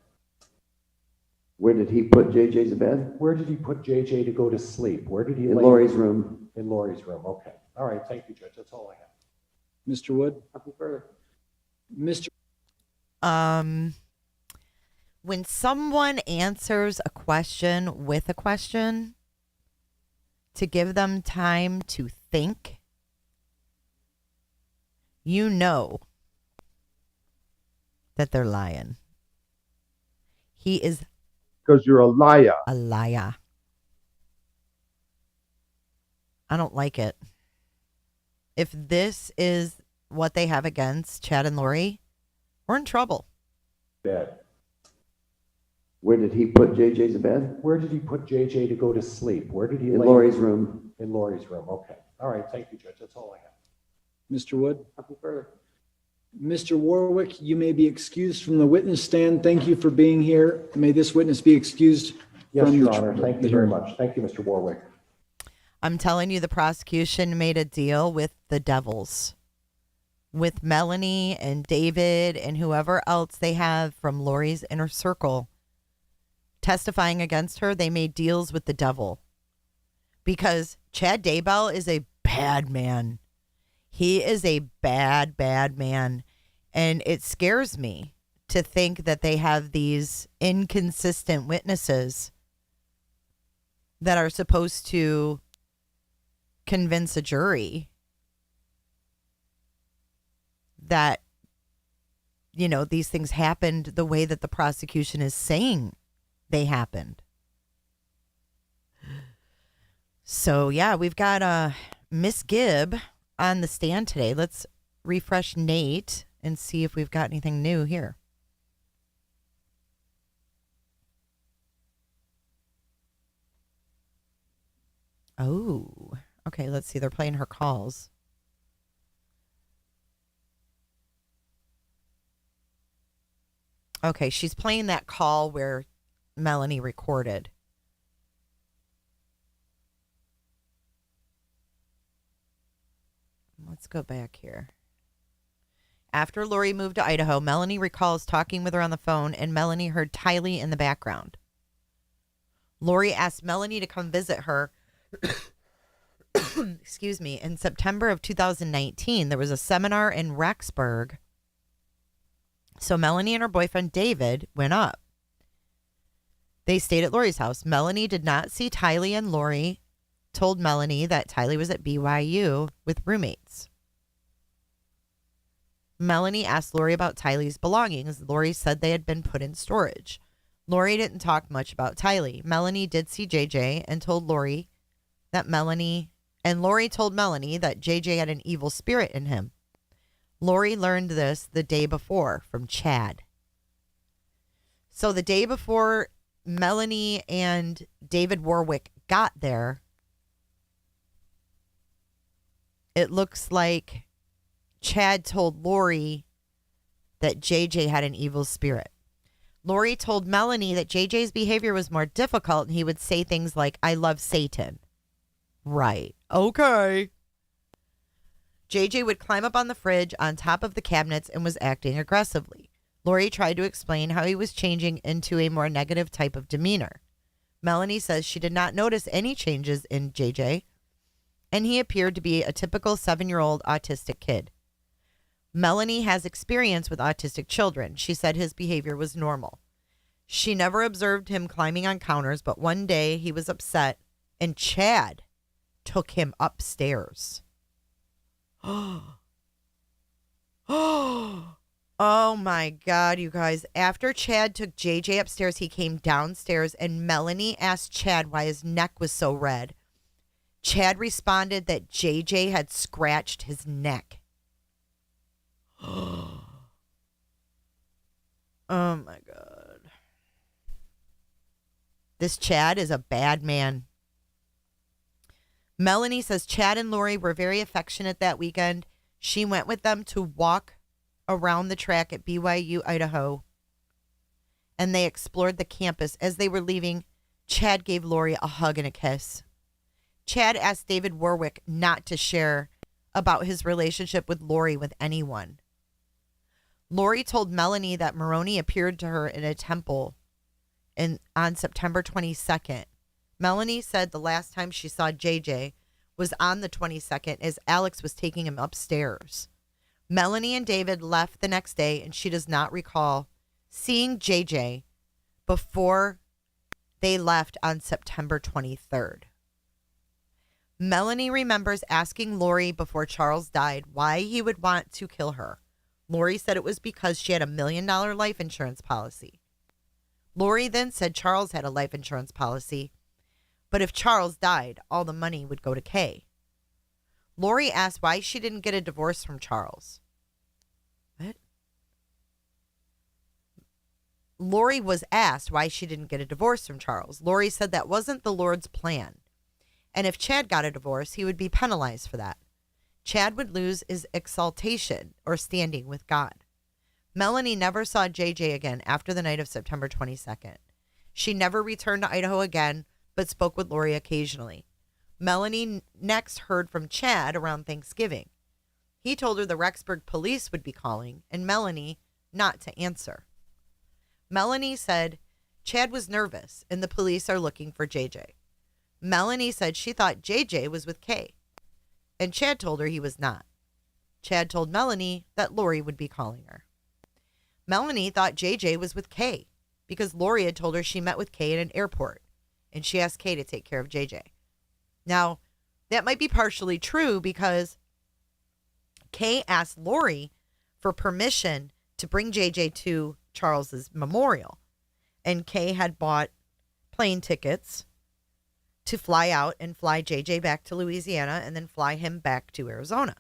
Where did he put JJ to bed? Where did he put JJ to go to sleep? Where did he In lay? Lori's room. In Lori's room. Okay. All right. Thank you, Judge. That's all I have. Mr. Wood? Nothing further. Mr. When someone answers a question with a question, to give them time to think, you know that they're lying. He is because you're a liar. A liar. I don't like it. If this is what they have against Chad and Lori, we're in trouble. Bed. Where did he put JJ's bed? Where did he put JJ to go to sleep? Where did he In lay? Lori's room. In Lori's room. Okay. All right. Thank you, Judge. That's all I have. Mr. Wood? Nothing further. Mr. Warwick, you may be excused from the witness stand. Thank you for being here. May this witness be excused Yes, from Your the Honor. Thank you very much. Thank you, Mr. Warwick. I'm telling you, the prosecution made a deal with the devils, with Melanie and David and whoever else they have from Lori's inner circle testifying against her. They made deals with the devil because Chad Daybell is a bad man. He is a bad, bad man. And it scares me to think that they have these inconsistent witnesses that are supposed to convince a jury that, you know, these things happened the way that the prosecution is saying they happened. So, yeah, we've got Miss Gibb on the stand today. Let's refresh Nate and see if we've got anything new here. Oh, okay. Let's see. They're playing her calls. Okay, she's playing that call where Melanie recorded. Let's go back here. After Lori moved to Idaho, Melanie recalls talking with her on the phone, and Melanie heard Tylee in the background. Lori asked Melanie to come visit her. Excuse me. In September of 2019, there was a seminar in Rexburg. So Melanie and her boyfriend David went up. They stayed at Lori's house. Melanie did not see Tylee, and Lori told Melanie that Tylee was at BYU with roommates. Melanie asked Lori about Tylee's belongings. Lori said they had been put in storage. Lori didn't talk much about Tylee. Melanie did see JJ and told Lori that Lori told Melanie that JJ had an evil spirit in him. Lori learned this the day before from Chad. So the day before Melanie and David Warwick got there, it looks like Chad told Lori that JJ had an evil spirit. Lori told Melanie that JJ's behavior was more difficult and he would say things like, I love Satan. Right. Okay. JJ would climb up on the fridge on top of the cabinets and was acting aggressively. Lori tried to explain how he was changing into a more negative type of demeanor. Melanie says she did not notice any changes in JJ, and he appeared to be a typical 7-year-old autistic kid. Melanie has experience with autistic children. She said his behavior was normal. She never observed him climbing on counters, but one day he was upset and Chad took him upstairs. Oh my God, you guys. After Chad took JJ upstairs, he came downstairs and Melanie asked Chad why his neck was so red. Chad responded that JJ had scratched his neck. Oh my God. This Chad is a bad man. Melanie says Chad and Lori were very affectionate that weekend. She went with them to walk around the track at BYU, Idaho, and they explored the campus. As they were leaving, Chad gave Lori a hug and a kiss. Chad asked David Warwick not to share about his relationship with Lori with anyone. Lori told Melanie that Maroney appeared to her in a temple on September 22nd. Melanie said the last time she saw JJ was on the 22nd as Alex was taking him upstairs. Melanie and David left the next day, and she does not recall seeing JJ before they left on September 23rd. Melanie remembers asking Lori before Charles died why he would want to kill her. Lori said it was because she had $1 million life insurance policy. Lori then said Charles had a life insurance policy, but if Charles died, all the money would go to Kay. Lori asked why she didn't get a divorce from Charles. What? Lori was asked why she didn't get a divorce from Charles. Lori said that wasn't the Lord's plan. And if Chad got a divorce, he would be penalized for that. Chad would lose his exaltation or standing with God. Melanie never saw JJ again after the night of September 22nd. She never returned to Idaho again, but spoke with Lori occasionally. Melanie next heard from Chad around Thanksgiving. He told her the Rexburg police would be calling, and Melanie not to answer. Melanie said Chad was nervous, and the police are looking for JJ. Melanie said she thought JJ was with Kay, and Chad told her he was not. Chad told Melanie that Lori would be calling her. Melanie thought JJ was with Kay because Lori had told her she met with Kay at an airport, and she asked Kay to take care of JJ. Now, that might be partially true because Kay asked Lori for permission to bring JJ to Charles's memorial, and Kay had bought plane tickets to fly out and fly JJ back to Louisiana and then fly him back to Arizona.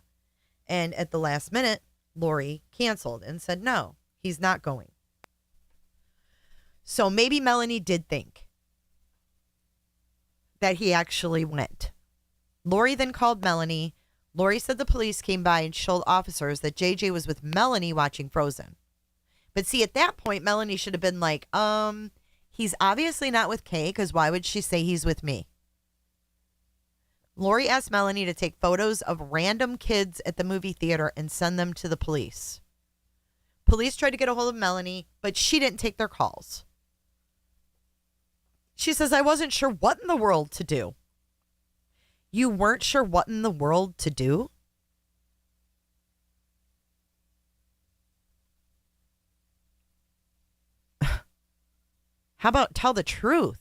And at the last minute, Lori canceled and said, no, he's not going. So maybe Melanie did think that he actually went. Lori then called Melanie. Lori said the police came by and told officers that JJ was with Melanie watching Frozen. But see, at that point, Melanie should have been like, he's obviously not with Kay because why would she say he's with me? Lori asked Melanie to take photos of random kids at the movie theater and send them to the police. Police tried to get a hold of Melanie, but she didn't take their calls. She says, I wasn't sure what in the world to do. You weren't sure what in the world to do? How about tell the truth?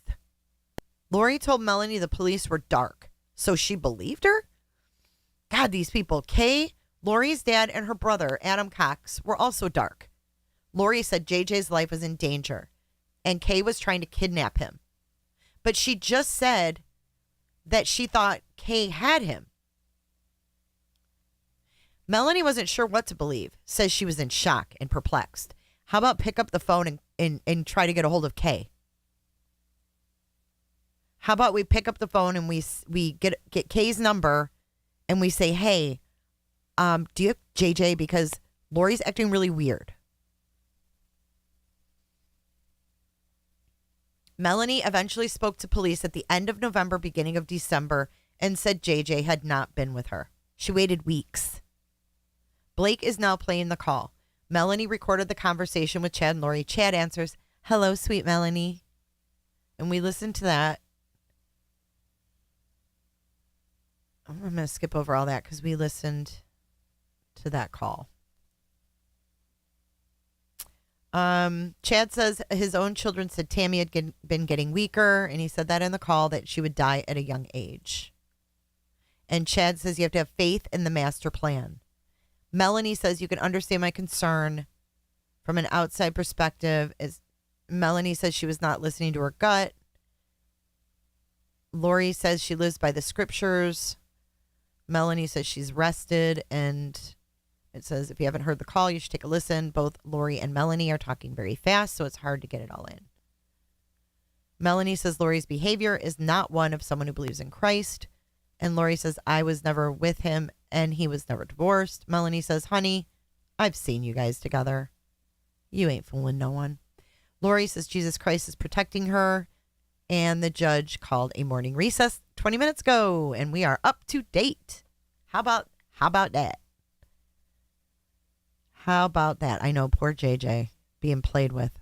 Lori told Melanie the police were dark, so she believed her? God, these people. Kay, Lori's dad, and her brother, Adam Cox, were also dark. Lori said JJ's life was in danger, and Kay was trying to kidnap him. But she just said that she thought Kay had him. Melanie wasn't sure what to believe, says she was in shock and perplexed. How about pick up the phone and try to get a hold of Kay? How about we pick up the phone and we get Kay's number and we say, hey, do you have JJ? Because Lori's acting really weird. Melanie eventually spoke to police at the end of November, beginning of December, and said JJ had not been with her. She waited weeks. Blake is now playing the call. Melanie recorded the conversation with Chad and Lori. Chad answers, "Hello, sweet Melanie." And we listened to that. I'm going to skip over all that because we listened to that call. Chad says his own children said Tammy had been getting weaker, and he said that in the call that she would die at a young age. And Chad says you have to have faith in the master plan. Melanie says you can understand my concern from an outside perspective. Melanie says she was not listening to her gut. Lori says she lives by the scriptures. Melanie says she's rested, and it says if you haven't heard the call, you should take a listen. Both Lori and Melanie are talking very fast, so it's hard to get it all in. Melanie says Lori's behavior is not one of someone who believes in Christ. And Lori says, I was never with him, and he was never divorced. Melanie says, honey, I've seen you guys together. You ain't fooling no one. Lori says Jesus Christ is protecting her, and the judge called a morning recess 20 minutes ago, and we are up to date. How about that? How about that? I know, poor JJ being played with.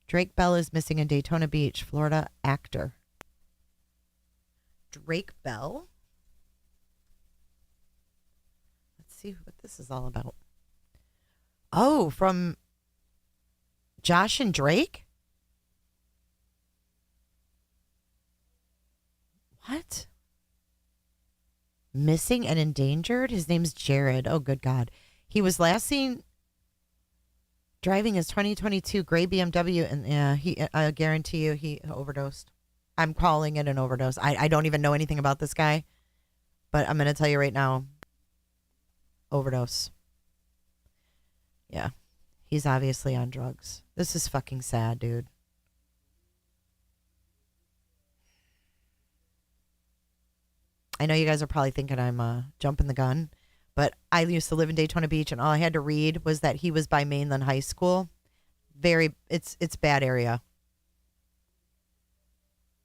Drake Bell is missing in Daytona Beach, Florida actor. Drake Bell? Let's see what this is all about. Oh, from Josh and Drake? What? Missing and endangered? His name's Jared. Oh, good God. He was last seen driving his 2022 gray BMW, and I guarantee you he overdosed. I'm calling it an overdose. I don't even know anything about this guy, but I'm going to tell you right now, overdose. Yeah, he's obviously on drugs. This is fucking sad, dude. I know you guys are probably thinking I'm jumping the gun, but I used to live in Daytona Beach, and all I had to read was that he was by Mainland High School. It's bad area.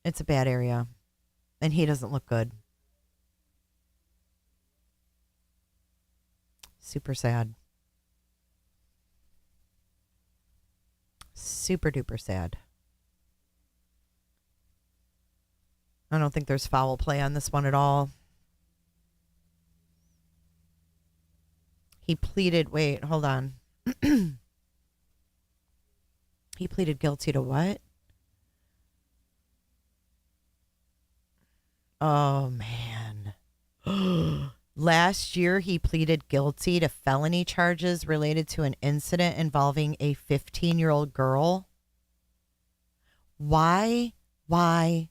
It's a bad area, and he doesn't look good. Super sad. Super duper sad. I don't think there's foul play on this one at all. He pleaded, wait, hold on. He pleaded guilty to what? Oh, man. Last year, he pleaded guilty to felony charges related to an incident involving a 15-year-old girl. Why? Why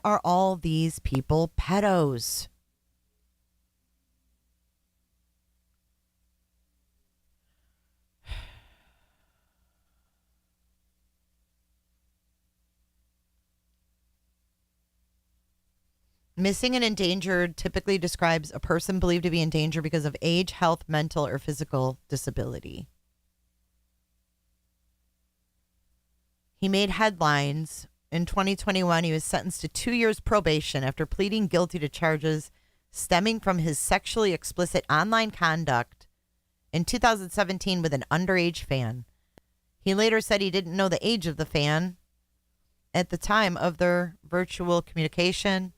are all these people pedos? Missing and endangered typically describes a person believed to be in danger because of age, health, mental, or physical disability. He made headlines. In 2021, he was sentenced to 2 years probation after pleading guilty to charges stemming from his sexually explicit online conduct in 2017 with an underage fan. He later said he didn't know the age of the fan at the time of their virtual communication,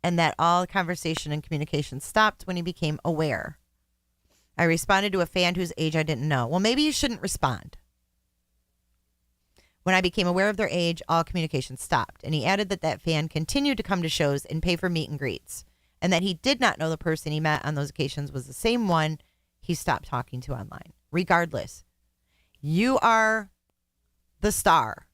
and that all conversation and communication stopped when he became aware. I responded to a fan whose age I didn't know. Well, maybe you shouldn't respond. When I became aware of their age, all communication stopped. And he added that fan continued to come to shows and pay for meet and greets, and that he did not know the person he met on those occasions was the same one he stopped talking to online. Regardless, you are the star.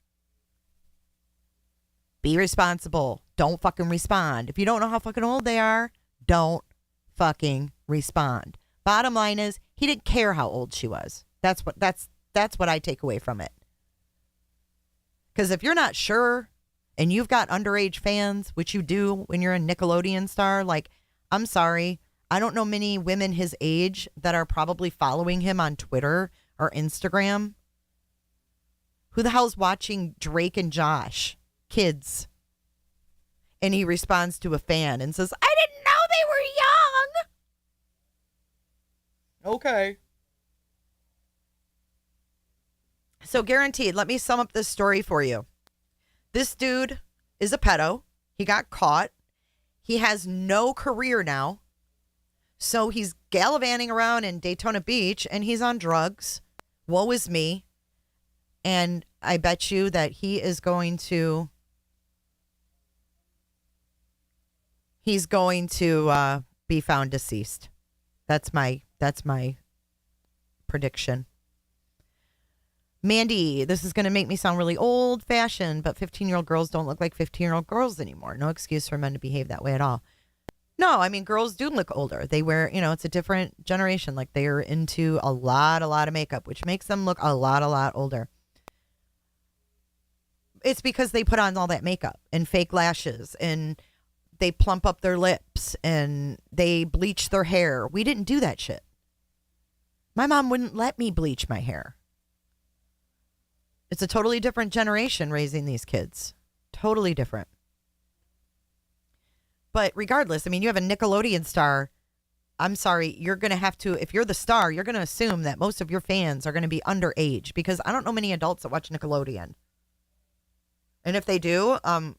Be responsible. Don't fucking respond. If you don't know how fucking old they are, don't fucking respond. Bottom line is, he didn't care how old she was. That's what I take away from it. Because if you're not sure and you've got underage fans, which you do when you're a Nickelodeon star, like, I'm sorry, I don't know many women his age that are probably following him on Twitter or Instagram. Who the hell's watching Drake and Josh? Kids. And he responds to a fan and says, I didn't know they were young. Okay. So guaranteed, let me sum up this story for you. This dude is a pedo. He got caught. He has no career now. So he's gallivanting around in Daytona Beach and he's on drugs. Woe is me. And I bet you that he's going to be found deceased. That's my prediction. Mandy, this is going to make me sound really old-fashioned, but 15-year-old girls don't look like 15-year-old girls anymore. No excuse for men to behave that way at all. No, I mean, girls do look older. They wear, it's a different generation. Like, they're into a lot of makeup, which makes them look a lot older. It's because they put on all that makeup and fake lashes and they plump up their lips and they bleach their hair. We didn't do that shit. My mom wouldn't let me bleach my hair. It's a totally different generation raising these kids. Totally different. But regardless, I mean, you have a Nickelodeon star. I'm sorry, you're going to have to, if you're the star, you're going to assume that most of your fans are going to be underage because I don't know many adults that watch Nickelodeon. And if they do, I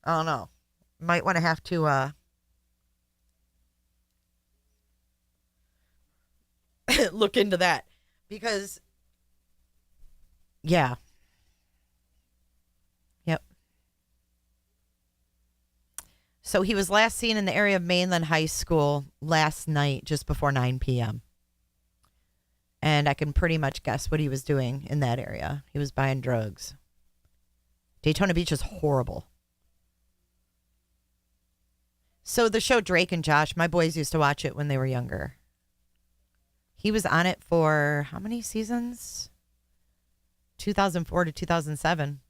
don't know. Might want to have to look into that because, yeah. Yep. So he was last seen in the area of Mainland High School last night, just before 9 p.m. And I can pretty much guess what he was doing in that area. He was buying drugs. Daytona Beach is horrible. So the show Drake and Josh, my boys used to watch it when they were younger. He was on it for how many seasons? 2004 to 2007.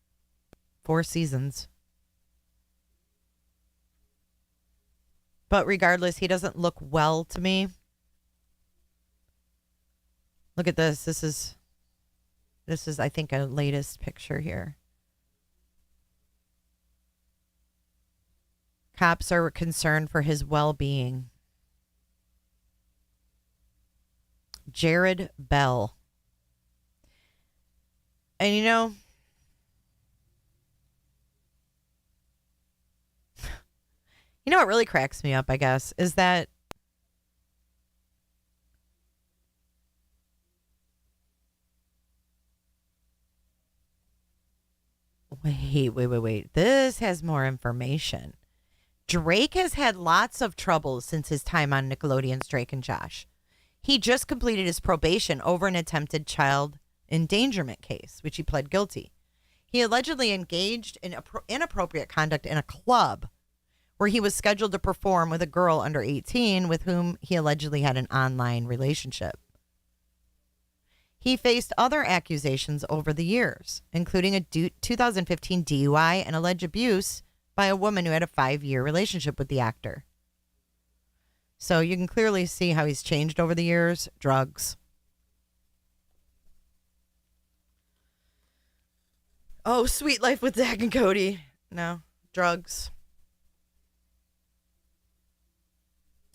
4 seasons. But regardless, he doesn't look well to me. Look at this. This is I think a latest picture here. Cops are concerned for his well-being. Jared Bell. And you know what really cracks me up, I guess, is that wait. This has more information. Drake has had lots of trouble since his time on Nickelodeon's Drake and Josh. He just completed his probation over an attempted child endangerment case, which he pled guilty. He allegedly engaged in inappropriate conduct in a club where he was scheduled to perform with a girl under 18 with whom he allegedly had an online relationship. He faced other accusations over the years, including a 2015 DUI and alleged abuse by a woman who had a 5-year relationship with the actor. So you can clearly see how he's changed over the years. Drugs. Oh, Sweet Life with Zach and Cody. No, drugs.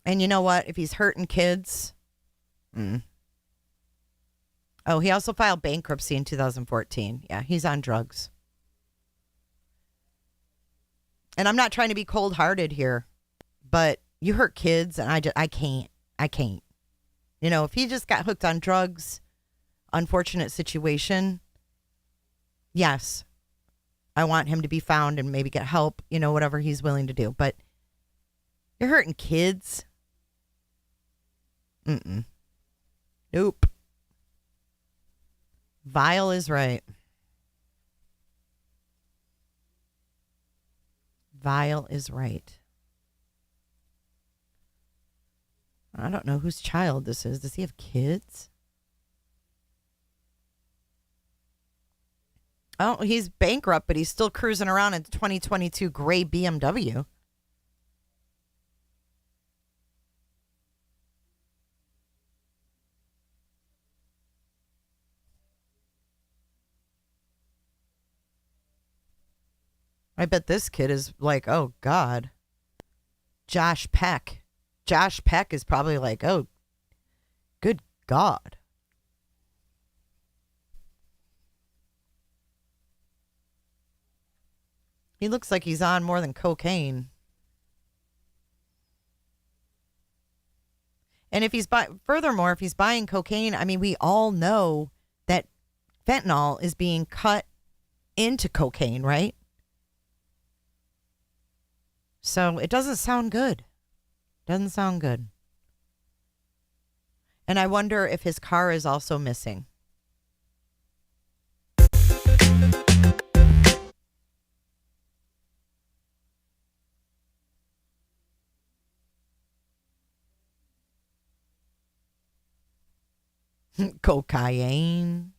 And you know what? If he's hurting kids. Oh, he also filed bankruptcy in 2014. Yeah, he's on drugs. And I'm not trying to be cold-hearted here, but you hurt kids, and I can't. If he just got hooked on drugs, unfortunate situation, yes, I want him to be found and maybe get help, whatever he's willing to do. But you're hurting kids. Nope. Vile is right. Vile is right. I don't know whose child this is. Does he have kids? Oh, he's bankrupt, but he's still cruising around in 2022 gray BMW. I bet this kid is like, oh, God. Josh Peck. Josh Peck is probably like, oh, good God. He looks like he's on more than cocaine. And if he's furthermore, if he's buying cocaine, I mean, we all know that fentanyl is being cut into cocaine, right? So it doesn't sound good. Doesn't sound good. And I wonder if his car is also missing. Cocaine.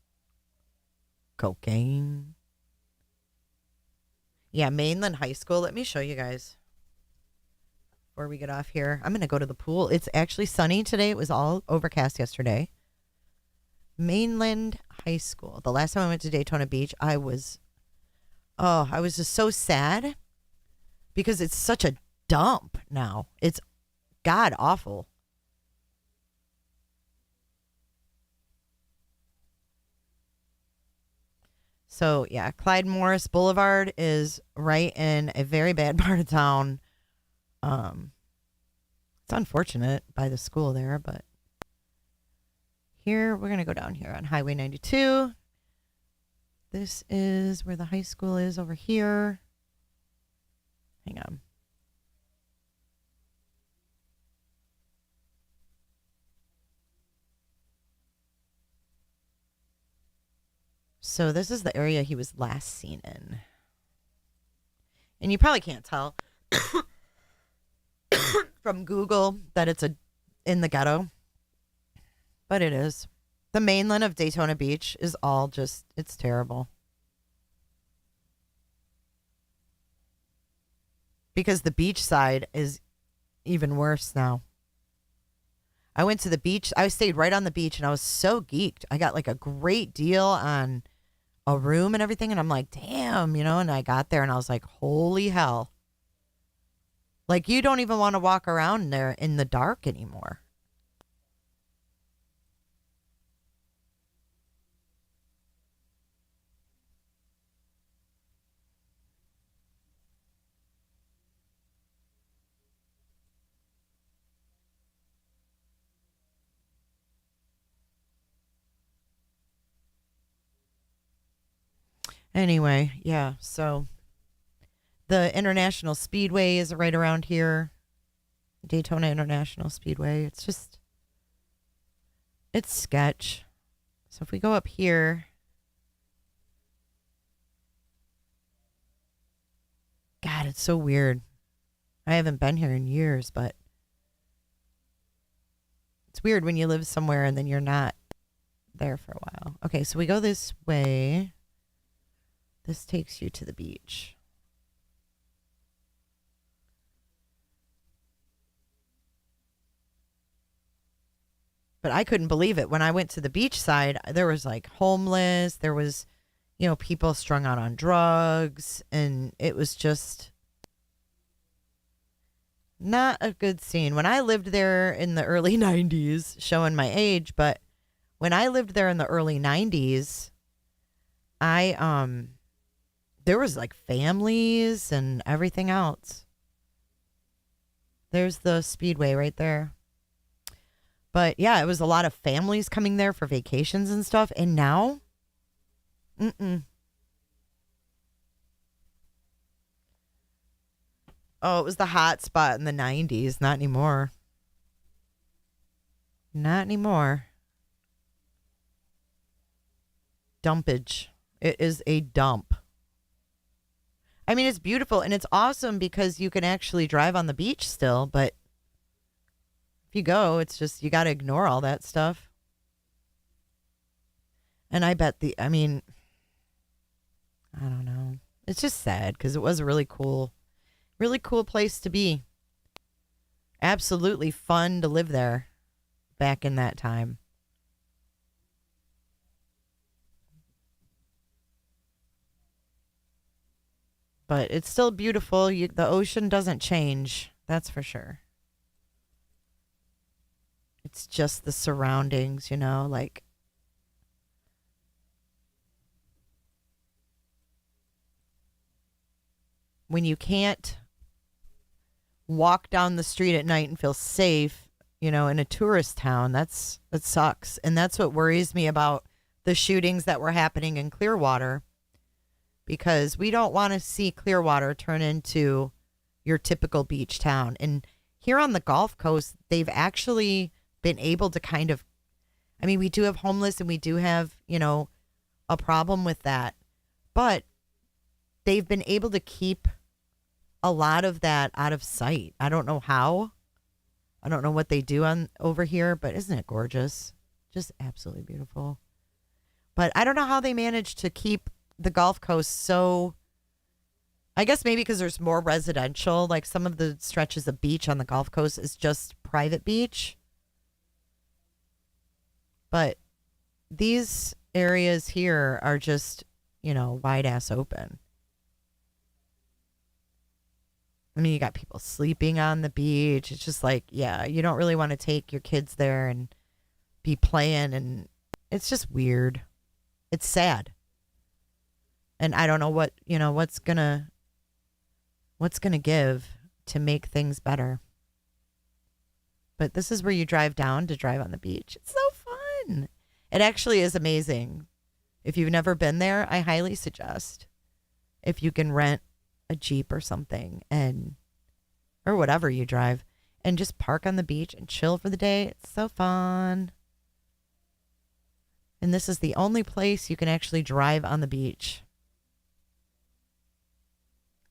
Yeah, Mainland High School. Let me show you guys before we get off here. I'm going to go to the pool. It's actually sunny today. It was all overcast yesterday. Mainland High School. The last time I went to Daytona Beach, I was just so sad because it's such a dump now. It's god awful. So, yeah, Clyde Morris Boulevard is right in a very bad part of town. It's unfortunate by the school there, but here, we're going to go down here on Highway 92. This is where the high school is over here. Hang on. So this is the area he was last seen in. And you probably can't tell from Google that it's in the ghetto. But it is. The mainland of Daytona Beach is all just, it's terrible. Because the beach side is even worse now. I went to the beach. I stayed right on the beach and I was so geeked. I got like a great deal on a room and everything. And I'm like, damn, and I got there and I was like, holy hell. Like, you don't even want to walk around there in the dark anymore. Anyway, yeah, so the International Speedway is right around here. Daytona International Speedway. It's sketch. So if we go up here, God, it's so weird. I haven't been here in years, but it's weird when you live somewhere and then you're not there for a while. Okay, so we go this way. This takes you to the beach. But I couldn't believe it. When I went to the beach side, there was like homeless. There was, people strung out on drugs. And it was just not a good scene. When I lived there in the early 90s, showing my age, but when I lived there in the early 90s, there was like families and everything else. There's the speedway right there. But yeah, it was a lot of families coming there for vacations and stuff. And now, Oh, it was the hot spot in the 90s. Not anymore. Not anymore. Dumpage. It is a dump. I mean, it's beautiful and it's awesome because you can actually drive on the beach still, but if you go, it's just, you got to ignore all that stuff. And I bet I don't know. It's just sad because it was a really cool place to be. Absolutely fun to live there back in that time. But it's still beautiful. The ocean doesn't change. That's for sure. It's just the surroundings, like when you can't walk down the street at night and feel safe, in a tourist town, that sucks. And that's what worries me about the shootings that were happening in Clearwater, because we don't want to see Clearwater turn into your typical beach town. And here on the Gulf Coast, they've actually been able to kind of, we do have homeless and we do have, a problem with that, but they've been able to keep a lot of that out of sight. I don't know how. I don't know what they do over here, but isn't it gorgeous? Just absolutely beautiful. But I don't know how they managed to keep the Gulf Coast so, I guess maybe because there's more residential, like some of the stretches of beach on the Gulf Coast is just private beach. But these areas here are just, wide ass open. You got people sleeping on the beach. It's just like, yeah, you don't really want to take your kids there and be playing. And it's just weird. It's sad. And I don't know what, what's gonna give to make things better. But this is where you drive down to drive on the beach. It's so fun. It actually is amazing. If you've never been there, I highly suggest if you can rent a Jeep or something or whatever you drive and just park on the beach and chill for the day. It's so fun. And this is the only place you can actually drive on the beach.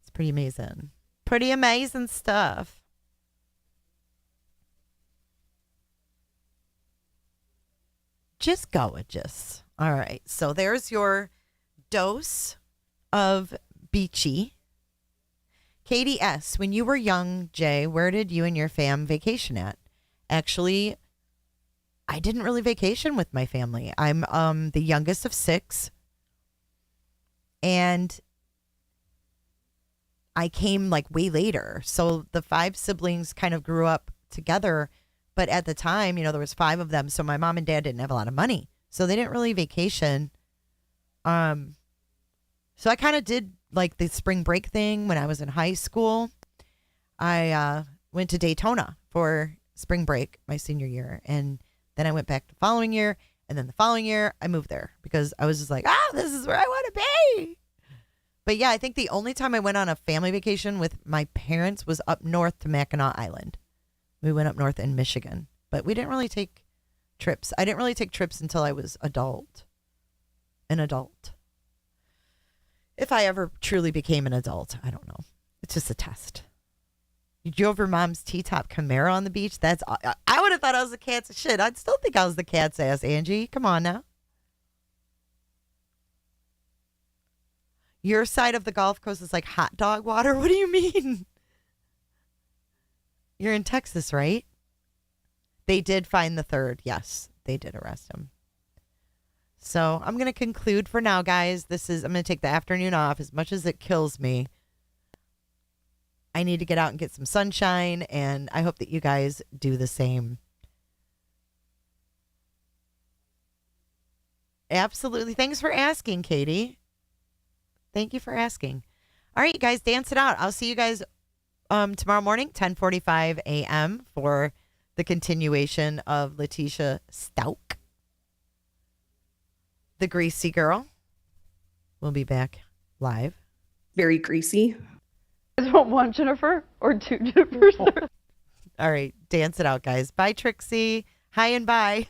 It's pretty amazing. Pretty amazing stuff. Just gorgeous. All right. So there's your dose of beachy. Katie S., when you were young, Jay, where did you and your fam vacation at? Actually, I didn't really vacation with my family. I'm the youngest of 6. And I came like way later. So the 5 siblings kind of grew up together. But at the time, there was 5 of them. So my mom and dad didn't have a lot of money. So they didn't really vacation. So I kind of did like the spring break thing when I was in high school. I went to Daytona for spring break my senior year. And then I went back the following year. And then the following year, I moved there because I was just like, this is where I want to be. But yeah, I think the only time I went on a family vacation with my parents was up north to Mackinac Island. We went up north in Michigan. But we didn't really take trips. I didn't really take trips until I was an adult. If I ever truly became an adult, I don't know. It's just a test. You drove your mom's T-top Camaro on the beach? I would have thought I was the cat's shit. I'd still think I was the cat's ass, Angie. Come on now. Your side of the Gulf Coast is like hot dog water? What do you mean? You're in Texas, right? They did find the 3rd. Yes, they did arrest him. So I'm going to conclude for now, guys. I'm going to take the afternoon off as much as it kills me. I need to get out and get some sunshine, and I hope that you guys do the same. Absolutely. Thanks for asking, Katie. Thank you for asking. All right, you guys, dance it out. I'll see you guys tomorrow morning, 10:45 a.m. for the continuation of Letitia Stout, the Greasy Girl. We'll be back live. Very greasy. You guys want 1 Jennifer or 2 Jennifers? All right, dance it out, guys. Bye, Trixie. Hi and bye.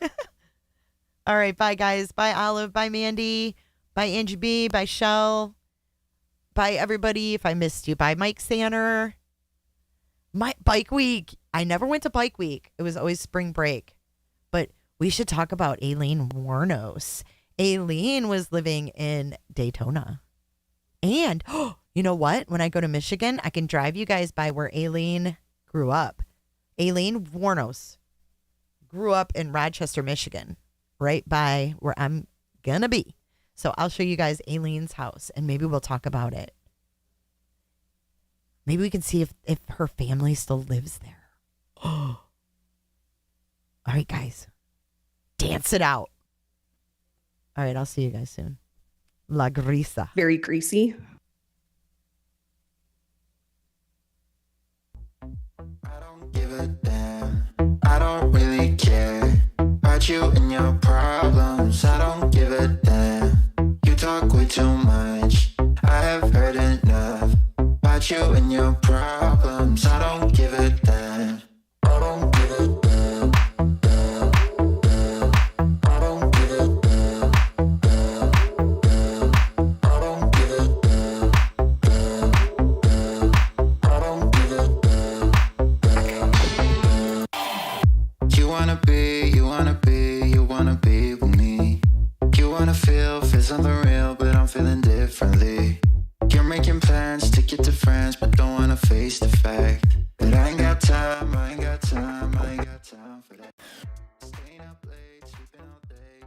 All right, bye, guys. Bye, Olive. Bye, Mandy. Bye, Angie B. Bye, Shell. Bye, everybody. If I missed you. Bye, Mike Sanner. My Bike Week. I never went to Bike Week. It was always spring break. But we should talk about Aileen Warnos. Aileen was living in Daytona. And, you know what? When I go to Michigan, I can drive you guys by where Aileen grew up. Aileen Warnos grew up in Rochester, Michigan, right by where I'm going to be. So I'll show you guys Aileen's house, and maybe we'll talk about it. Maybe we can see if her family still lives there. All right, guys. Dance it out. All right, I'll see you guys soon. La Grisa. Very greasy. Give a damn. I don't really care about you and your problems. I don't give a damn. You talk way too much. I have heard enough about you and your problems. I don't give a damn. I don't give a damn. Damn, damn. I don't give a damn. Damn, damn. I don't give a damn. Damn, damn. I don't give a damn. You wanna be with me. You wanna feel something real, but I'm feeling differently. You're making plans to get to friends, but don't wanna face the fact that I ain't got time, I ain't got time, I ain't got time for that. Staying up late, sleeping all day.